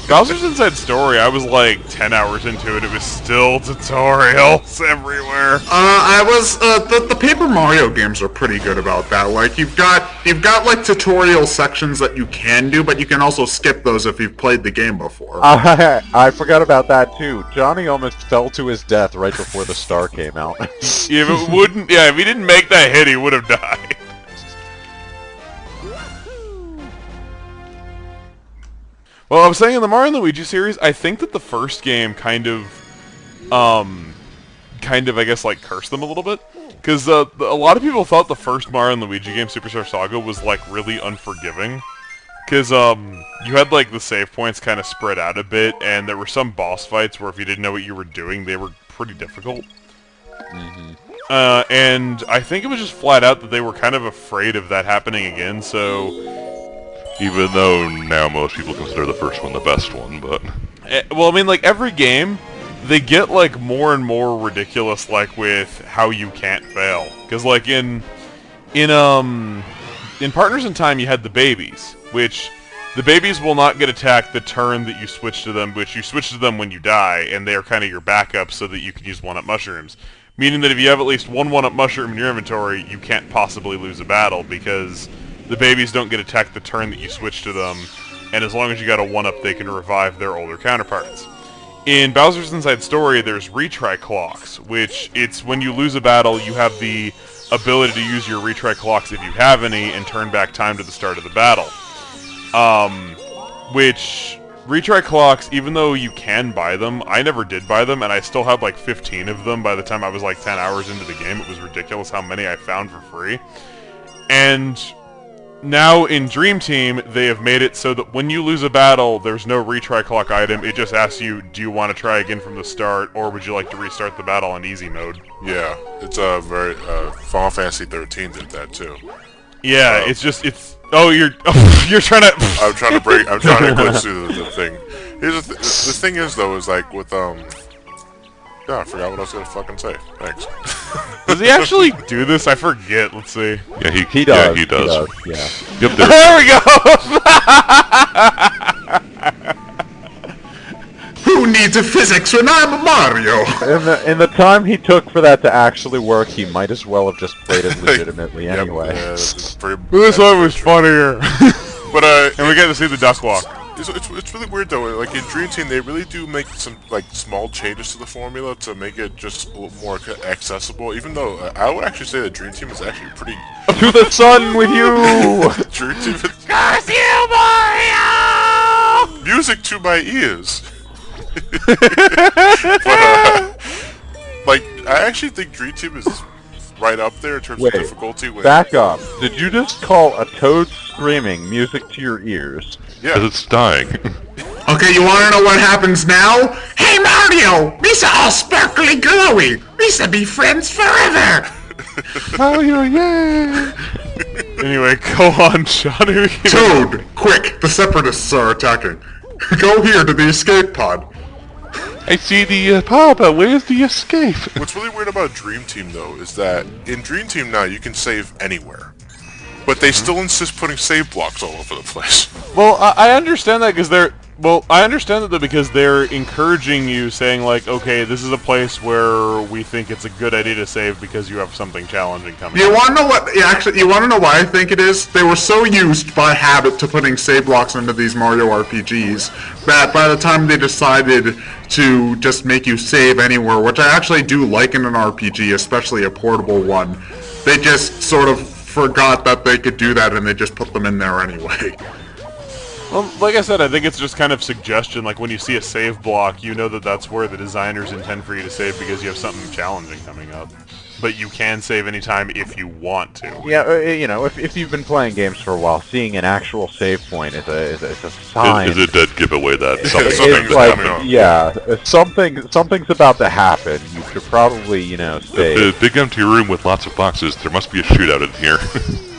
Bowser's Inside Story, I was like 10 hours into it. It was still tutorials everywhere. The Paper Mario games are pretty good about that. Like you've got like tutorial sections that you can do, but you can also skip those if you've played the game before. I forgot about that too. Johnny almost fell to his death right before the star came out. If he didn't make that hit, he would have died. Well, I was saying in the Mario and Luigi series, I think that the first game kind of, I guess, like, cursed them a little bit. Because a lot of people thought the first Mario and Luigi game, Superstar Saga, was, like, really unforgiving. Because, you had, like, the save points kind of spread out a bit, and there were some boss fights where if you didn't know what you were doing, they were pretty difficult. And I think it was just flat out that they were kind of afraid of that happening again, so... Even though now most people consider the first one the best one, but... Well, I mean, like, every game, they get, like, more and more ridiculous, like, with how you can't fail. Because, like, in Partners in Time, you had the babies, which... The babies will not get attacked the turn that you switch to them, but you switch to them when you die, and they are kind of your backup so that you can use 1-up mushrooms. Meaning that if you have at least one 1-up mushroom in your inventory, you can't possibly lose a battle, because... The babies don't get attacked the turn that you switch to them, and as long as you got a 1-up, they can revive their older counterparts. In Bowser's Inside Story, there's retry clocks, which it's when you lose a battle, you have the ability to use your retry clocks if you have any, and turn back time to the start of the battle. Which, retry clocks, even though you can buy them, I never did buy them, and I still had like 15 of them by the time I was like 10 hours into the game. It was ridiculous how many I found for free. And... Now, in Dream Team, they have made it so that when you lose a battle, there's no retry clock item. It just asks you, do you want to try again from the start, or would you like to restart the battle on easy mode? Yeah, it's a very... Final Fantasy 13 did that, too. Yeah, Oh, you're trying to... I'm trying to glitch through the thing. Here's the thing is, though, is like with, Yeah, I forgot what I was gonna fucking say. Thanks. Does he actually do this? I forget. Let's see. Yeah, he does. Yeah, he does. Yeah. Yep, There we go! Who needs a physics when I'm Mario? In the time he took for that to actually work, he might as well have just played it legitimately anyway. Yeah, this one was funnier. But and we get to see the duck walk. It's really weird though. Like in Dream Team, they really do make some like small changes to the formula to make it just a little more accessible. Even though I would actually say that Dream Team is actually pretty. To the sun with you. Dream Team is. Curse you, Mario! Music to my ears. But like I actually think Dream Team is right up there in terms of difficulty. Back up. Did you just call a toad screaming music to your ears? Yeah. Because it's dying. Okay, you wanna know what happens now? Hey Mario! These are all sparkly glowy! We should be friends forever! Mario, yay! Anyway, go on, Sean. Toad, quick! The Separatists are attacking. Go here to the escape pod. I see the pod, but where's the escape? What's really weird about Dream Team, though, is that in Dream Team now you can save anywhere. But they still insist putting save blocks all over the place. Well, I understand that because they're encouraging you, saying like, okay, this is a place where we think it's a good idea to save because you have something challenging coming. You want to know what? You want to know why I think it is? They were so used by habit to putting save blocks into these Mario RPGs that by the time they decided to just make you save anywhere, which I actually do like in an RPG, especially a portable one, they just sort of forgot that they could do that and they just put them in there anyway. Well, like I said, I think it's just kind of suggestion. Like when you see a save block, you know that that's where the designers intend for you to save because you have something challenging coming up. But you can save anytime if you want to. Yeah, you know, if you've been playing games for a while, seeing an actual save point is a sign. Is a dead giveaway that Something's coming up. Yeah, something's about to happen. You should probably, you know, save. The big empty room with lots of boxes. There must be a shootout in here.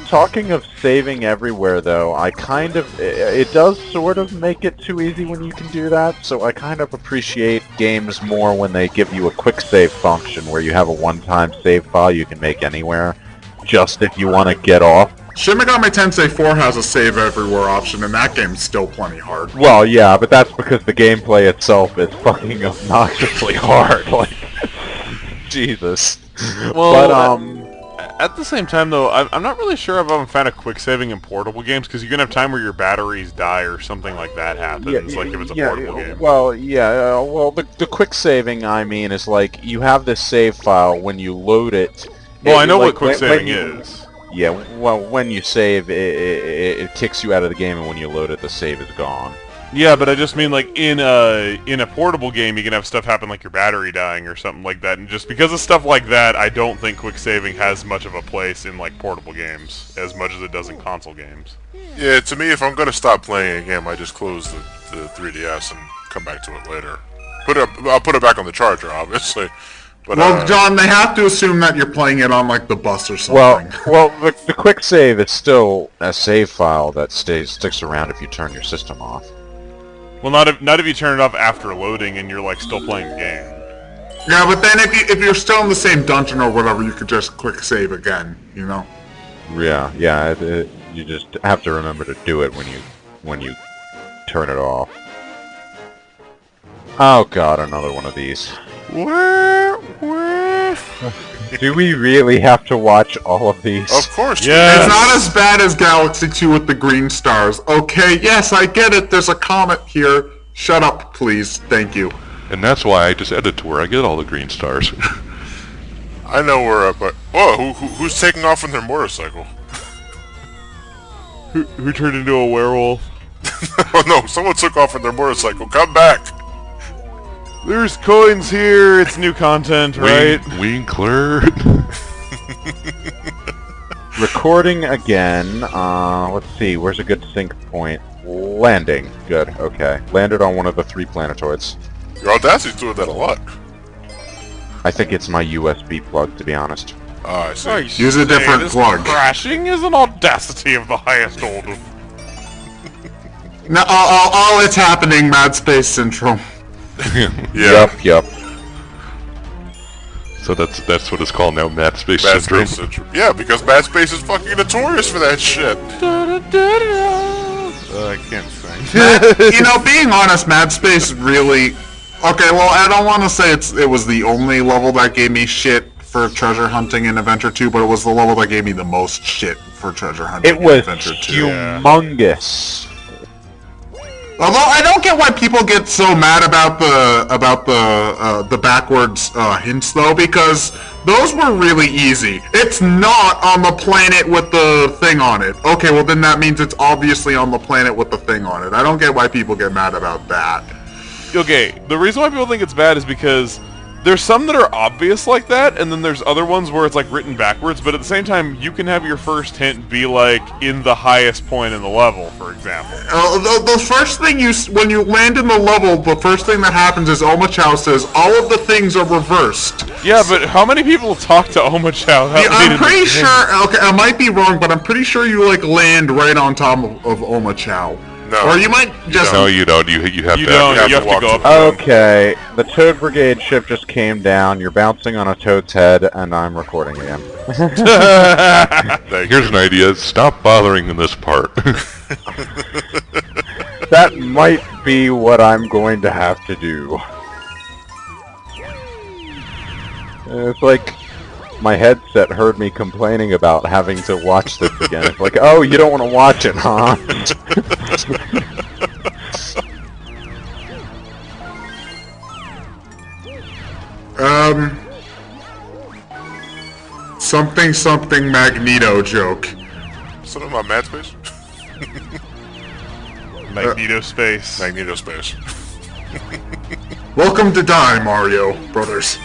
Talking of saving everywhere, though, it does sort of make it too easy when you can do that, so I kind of appreciate games more when they give you a quick save function where you have a one-time save file you can make anywhere, just if you want to get off. Shin Megami Tensei 4 has a save everywhere option, and that game's still plenty hard. Well, yeah, but that's because the gameplay itself is fucking obnoxiously hard, like, Jesus. Well, at the same time, though, I'm not really sure if I'm a fan of quick saving in portable games, because you can have time where your batteries die or something like that happens, like if it's a portable game. Well, yeah, the quick saving, I mean, is like, you have this save file, when you load it... Well, I know what quick saving is. Yeah, well, when you save, it kicks you out of the game, and when you load it, the save is gone. Yeah, but I just mean like in a portable game, you can have stuff happen like your battery dying or something like that, and just because of stuff like that, I don't think quick saving has much of a place in like portable games as much as it does in console games. Yeah, to me, if I'm gonna stop playing a game, I just close the 3DS and come back to it later. I'll put it back on the charger, obviously. But, well, John, they have to assume that you're playing it on like the bus or something. Well, the quick save is still a save file that sticks around if you turn your system off. Well, not if you turn it off after loading and you're like still playing the game. Yeah, but then if you're still in the same dungeon or whatever, you could just quick save again, you know? Yeah, you just have to remember to do it when you turn it off. Oh god, another one of these. Do we really have to watch all of these? Of course. Yes. It's not as bad as Galaxy 2 with the green stars. Okay, yes, I get it. There's a comet here. Shut up, please. Thank you. And that's why I just edit to where I get all the green stars. I know where but whoa, who's taking off on their motorcycle? Who turned into a werewolf? Oh no, someone took off on their motorcycle. Come back. There's coins here. It's new content, right? Winkler. Recording again. Let's see. Where's a good sync point? Landing. Good. Okay. Landed on one of the 3 planetoids. Your Audacity's doing that a lot. I think it's my USB plug, to be honest. I see. Use a different plug. Crashing is an Audacity of the highest order. No, all it's happening, Mad Space Syndrome. Yeah. Yep. So that's what it's called now, Mad Space Mad Syndrome. Space Syndrome. Yeah, because Mad Space is fucking notorious for that shit. I can't sing. You know, being honest, Mad Space really... Okay, well, I don't want to say it was the only level that gave me shit for treasure hunting in Adventure 2, but it was the level that gave me the most shit for treasure hunting It in was Adventure 2. humongous. Although I don't get why people get so mad about the backwards hints though, because those were really easy. It's not on the planet with the thing on it. Okay, well then that means it's obviously on the planet with the thing on it. I don't get why people get mad about that. Okay, the reason why people think it's bad is because There's some that are obvious like that, and then there's other ones where it's like written backwards, but at the same time, you can have your first hint be like in the highest point in the level, for example. The first thing when you land in the level, the first thing that happens is Omochao says, all of the things are reversed. Yeah, but how many people talk to Omochao? I'm pretty sure, okay, I might be wrong, but I'm pretty sure you, like, land right on top of Omochao. No. Or you might just... No, you don't. You have You to. don't. You have to walk go up. to them. Okay, the Toad Brigade ship just came down. You're bouncing on a toad's head, and I'm recording again. Here's an idea. Stop bothering in this part. That might be what I'm going to have to do. It's like my headset heard me complaining about having to watch this again. It's like, oh, you don't want to watch it, huh? Something Magneto joke. Something about Mad Space? Magneto Space. Magneto Space. Welcome to Die, Mario Brothers.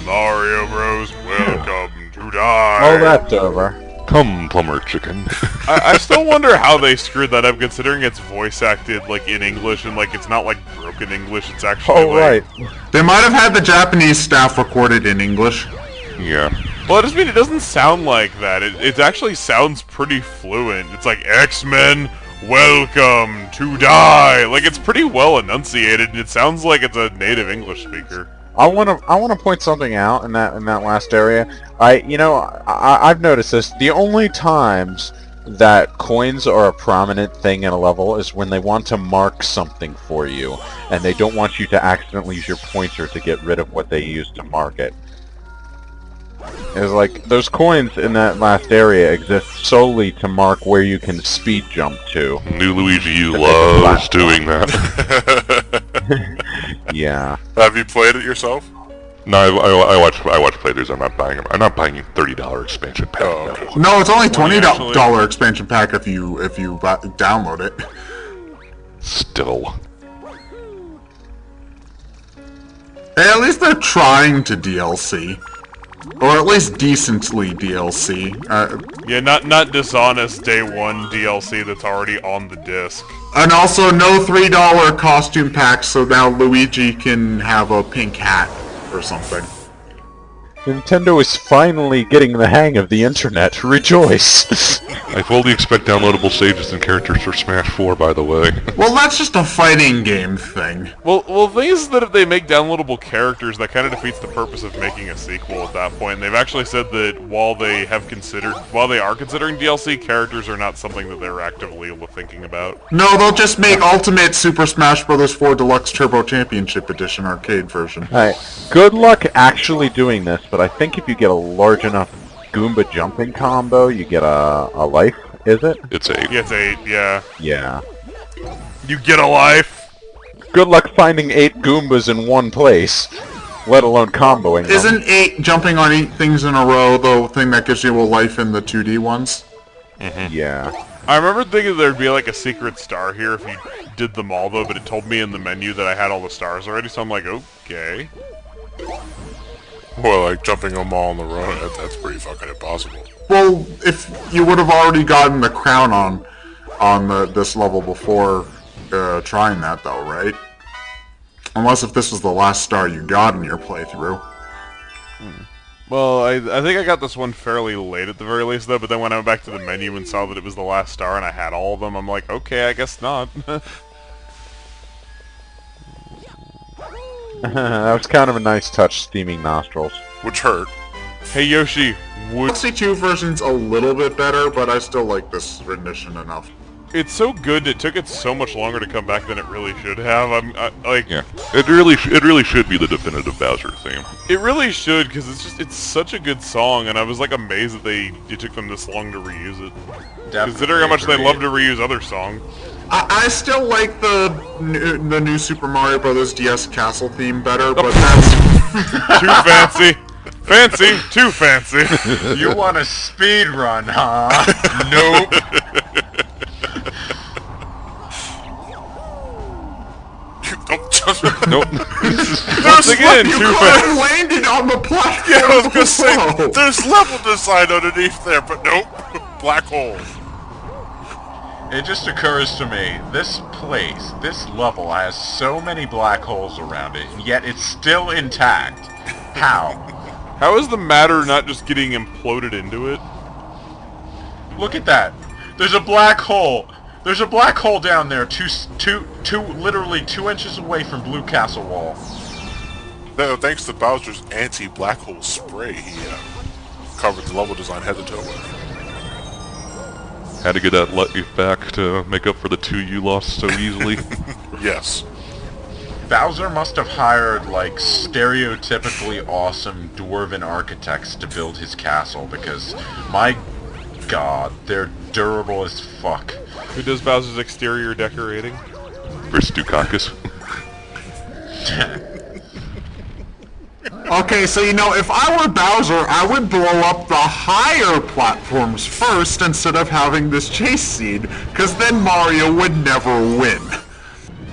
Mario Bros. Welcome to Die. Oh, that's over. Come, plumber chicken. I still wonder how they screwed that up, considering it's voice acted like in English and like it's not like broken English. It's actually Oh, like, right. They might have had the Japanese staff recorded in English. Yeah. Well, I just mean it doesn't sound like that. It actually sounds pretty fluent. It's like X-Men, welcome to Die. Like it's pretty well enunciated, and it sounds like it's a native English speaker. I want to point something out in that last area. I've noticed this. The only times that coins are a prominent thing in a level is when they want to mark something for you, and they don't want you to accidentally use your pointer to get rid of what they used to mark it. It's like those coins in that last area exist solely to mark where you can speed jump to. New Luigi U loves doing that. Yeah. Have you played it yourself? No, I watch playthroughs. I'm not buying them. I'm not buying a $30 expansion pack. Oh, okay. No, it's only Well, $20 expansion pack if you download it. Still. Hey, at least they're trying to DLC. Or at least decently DLC. Yeah, not dishonest day one DLC that's already on the disc. And also no $3 costume packs, so now Luigi can have a pink hat or something. Nintendo is finally getting the hang of the internet. Rejoice! I fully expect downloadable stages and characters for Smash 4, by the way. Well, that's just a fighting game thing. Well, the thing is that if they make downloadable characters, that kind of defeats the purpose of making a sequel at that point. And they've actually said that while they are considering DLC, characters are not something that they're actively thinking about. No, they'll just make Ultimate Super Smash Bros. 4 Deluxe Turbo Championship Edition arcade version. Alright, good luck actually doing this, but I think if you get a large enough Goomba jumping combo, you get a life, is it? It's 8. Yeah, it's 8, yeah. Yeah. You get a life! Good luck finding 8 Goombas in one place, let alone comboing them. Isn't 8 jumping on 8 things in a row the thing that gives you a life in the 2D ones? Yeah. I remember thinking there'd be like a secret star here if you did them all though, but it told me in the menu that I had all the stars already, so I'm like, okay. Well, like jumping them all in the row, that's pretty fucking impossible. Well, if you would have already gotten the crown on this level before trying that, though, right? Unless if this was the last star you got in your playthrough. Well, I think I got this one fairly late at the very least, though, but then when I went back to the menu and saw that it was the last star and I had all of them, I'm like, okay, I guess not. That was kind of a nice touch, steaming nostrils. Which hurt. Hey, Yoshi, Galaxy 2 version's a little bit better, but I still like this rendition enough. it's so good, it took it so much longer to come back than it really should have. Yeah, it really should be the definitive Bowser theme. It really should, because it's such a good song, and I was like amazed that it took them this long to reuse it. Considering how much they love to reuse other songs. I still like the new Super Mario Bros. DS Castle theme better, but that's Too fancy. Fancy, too fancy. You want a speed run, huh? Nope. Don't Nope. Once again, You too could fast. have landed on the platform. Yeah, I was gonna say, below. there's level design underneath there, but nope. Black hole. It just occurs to me, this place, this level has so many black holes around it, and yet it's still intact. How? How is the matter not just getting imploded into it? Look at that. There's a black hole. There's a black hole down there, literally 2 inches away from Blue Castle Wall. No, thanks to Bowser's anti-black hole spray, he covered the level design head to toe with. Had to get that life back to make up for the 2 you lost so easily. Yes. Bowser must have hired, like, stereotypically awesome dwarven architects to build his castle, because, my god, they're durable as fuck. Who does Bowser's exterior decorating? First Dukakis. Okay, so if I were Bowser, I would blow up the higher platforms first instead of having this chase scene, because then Mario would never win.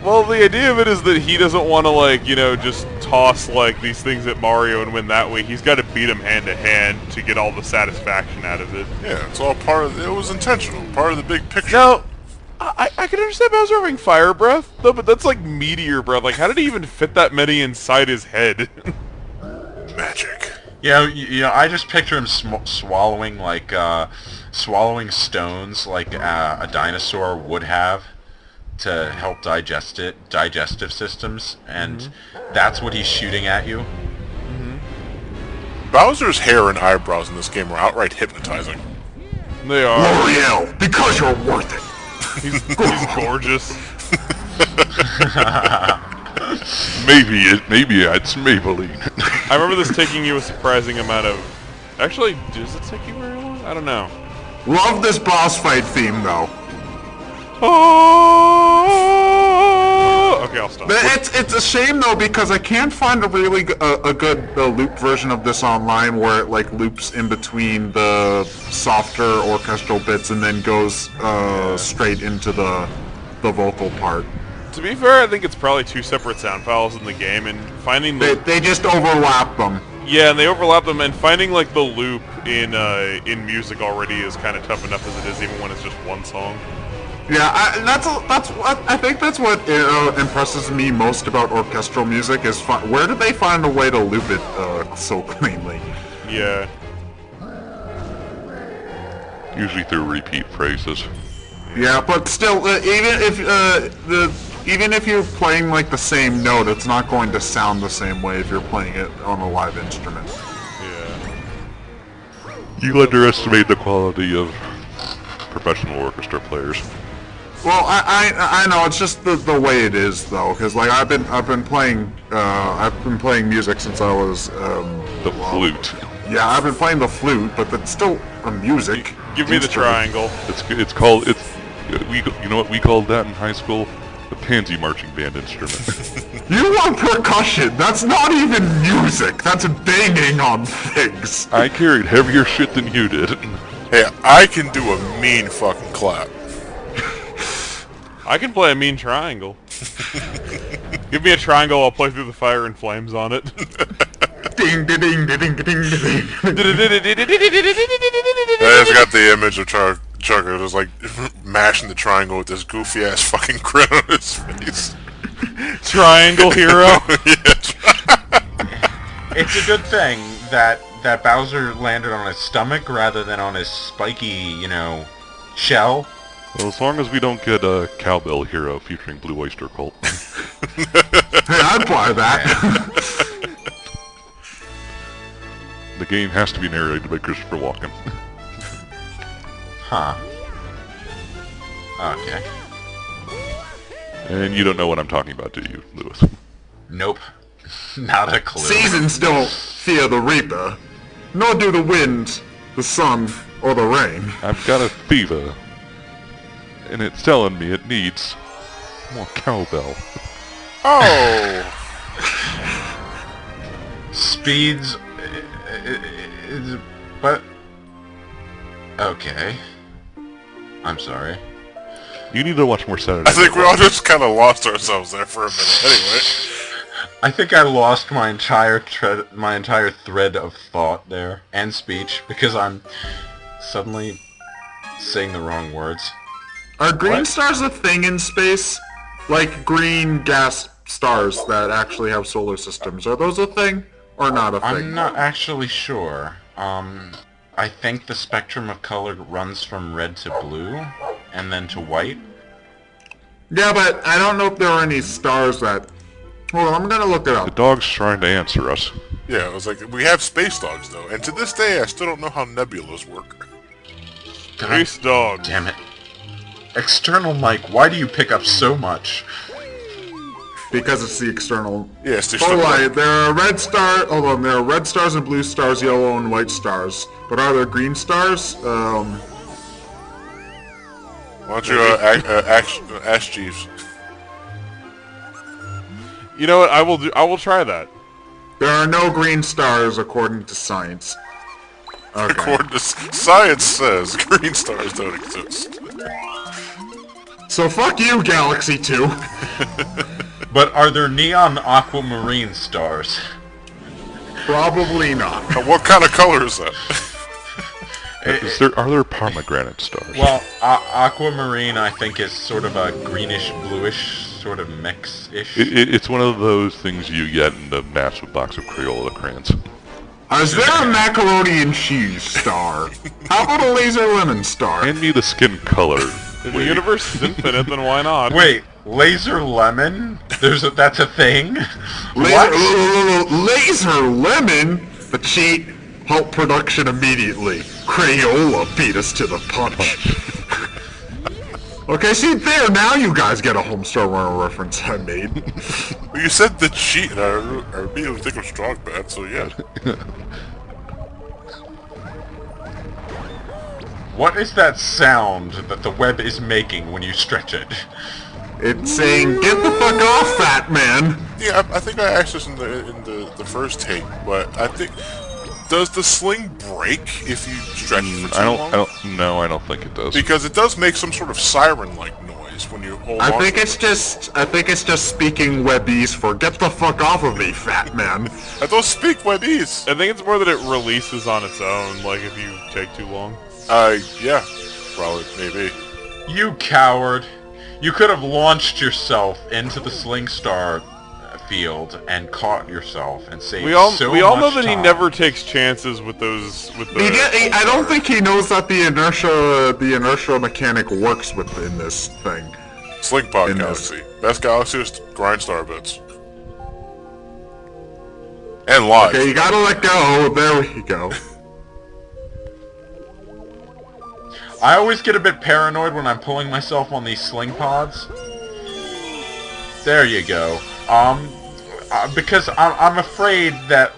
Well, the idea of it is that he doesn't want to, just toss, these things at Mario and win that way. He's got to beat him hand-to-hand to get all the satisfaction out of it. Yeah, it's all part of it was intentional, part of the big picture. Now, I can understand Bowser having fire breath, though, but that's like meteor breath. Like, how did he even fit that many inside his head? Magic. Yeah, I just picture him swallowing, swallowing stones like a dinosaur would have to help digestive systems, and that's what he's shooting at you. Bowser's hair and eyebrows in this game are outright hypnotizing. They are. L'Oreal, because you're worth it. He's gorgeous. Maybe it's Maybelline. I remember this taking you a surprising amount of... Actually, does it take you very long? I don't know. Love this boss fight theme, though. Oh! Okay, I'll stop. But it's a shame, though, because I can't find a really good loop version of this online where it loops in between the softer orchestral bits and then goes straight into the vocal part. To be fair, I think it's probably 2 separate sound files in the game, and finding the... They just overlap them. Yeah, and they overlap them, and finding the loop in music already is kind of tough enough as it is, even when it's just one song. Yeah, I think that's what impresses me most about orchestral music is where did they find a way to loop it so cleanly? Yeah. Usually through repeat phrases. Yeah, but still, even if you're playing the same note, it's not going to sound the same way if you're playing it on a live instrument. Yeah. You underestimate the quality of professional orchestra players. Well, I know it's just the way it is though, because I've been playing music since I was The flute. Yeah, I've been playing the flute, but it's still a music. Give me the triangle. It's called you know what we called that in high school? The pansy marching band instrument. You want percussion? That's not even music. That's banging on things. I carried heavier shit than you did. Hey, I can do a mean fucking clap. I can play a mean triangle. Give me a triangle, I'll play through the fire and flames on it. Ding, ding, ding, ding, ding, ding. I just got the image of Chucker just mashing the triangle with this goofy ass fucking grin on his face. Triangle hero. Yes. It's a good thing that Bowser landed on his stomach rather than on his spiky, shell. Well, as long as we don't get a Cowbell Hero featuring Blue Oyster Cult. Hey, I'd buy that. The game has to be narrated by Christopher Walken. Huh. Okay. And you don't know what I'm talking about, do you, Lewis? Nope. Not a clue. Seasons don't fear the reaper, nor do the wind, the sun, or the rain. I've got a fever, and it's telling me it needs more cowbell. Oh! Speeds... But... Okay. I'm sorry. You need to watch more Saturday. I think we all just kind of lost ourselves there for a minute. Anyway. I think I lost my entire thread of thought there, and speech, because I'm suddenly saying the wrong words. Are green stars a thing in space? Like green gas stars that actually have solar systems. Are those a thing? Or not a thing? I'm not actually sure. I think the spectrum of color runs from red to blue, and then to white. Yeah, but I don't know if there are any stars that... Hold on, I'm gonna look it The up. dog's trying to answer us. Yeah, it was like, we have space dogs, though. And to this day, I still don't know how nebulas work. Space dog. Damn it. External mic, why do you pick up so much? Because it's the external... Yes, there's Oh, still right, there are red stars... Hold on, there are red stars and blue stars, yellow and white stars. But are there green stars? Why don't you ask Jeeves? You know what? I will try that. There are no green stars according to science. Okay. According to science says green stars don't exist. So fuck you, Galaxy 2. But are there neon aquamarine stars? Probably not. What kind of color is that? Are there pomegranate stars? Well, aquamarine I think is sort of a greenish-bluish sort of mix-ish. It's one of those things you get in the massive box of Crayola crayons. Is there a macaroni and cheese star? How about a laser lemon star? Hand me the skin color. If the universe is infinite, then why not? Wait, laser lemon? That's a thing? Laser lemon? The cheat. Halt production immediately. Crayola beat us to the punch. Okay, see there, now you guys get a Homestar Runner reference I made. Well, you said the cheat, and I immediately think of Strong Bad, so yeah. What is that sound that the web is making when you stretch it? It's saying, get the fuck off, fat man! Yeah, I think I asked this in the first take, but I think... Does the sling break if you stretch it for too long? I don't think it does. Because it does make some sort of siren-like noise when you hold on. I think it's just speaking Webbies for get the fuck off of me, fat man. I don't speak Webbies. I think it's more that it releases on its own, like if you take too long. Yeah, probably, maybe. You coward. You could have launched yourself into the Sling Star field and caught yourself and saved We all know that time. he never takes chances with those I don't think he knows that the inertia mechanic works within this thing. Slingpod Galaxy. Best Galaxiest grind star bits. And live. Okay, you gotta let go. There we go. I always get a bit paranoid when I'm pulling myself on these sling pods. There you go. Because I'm afraid that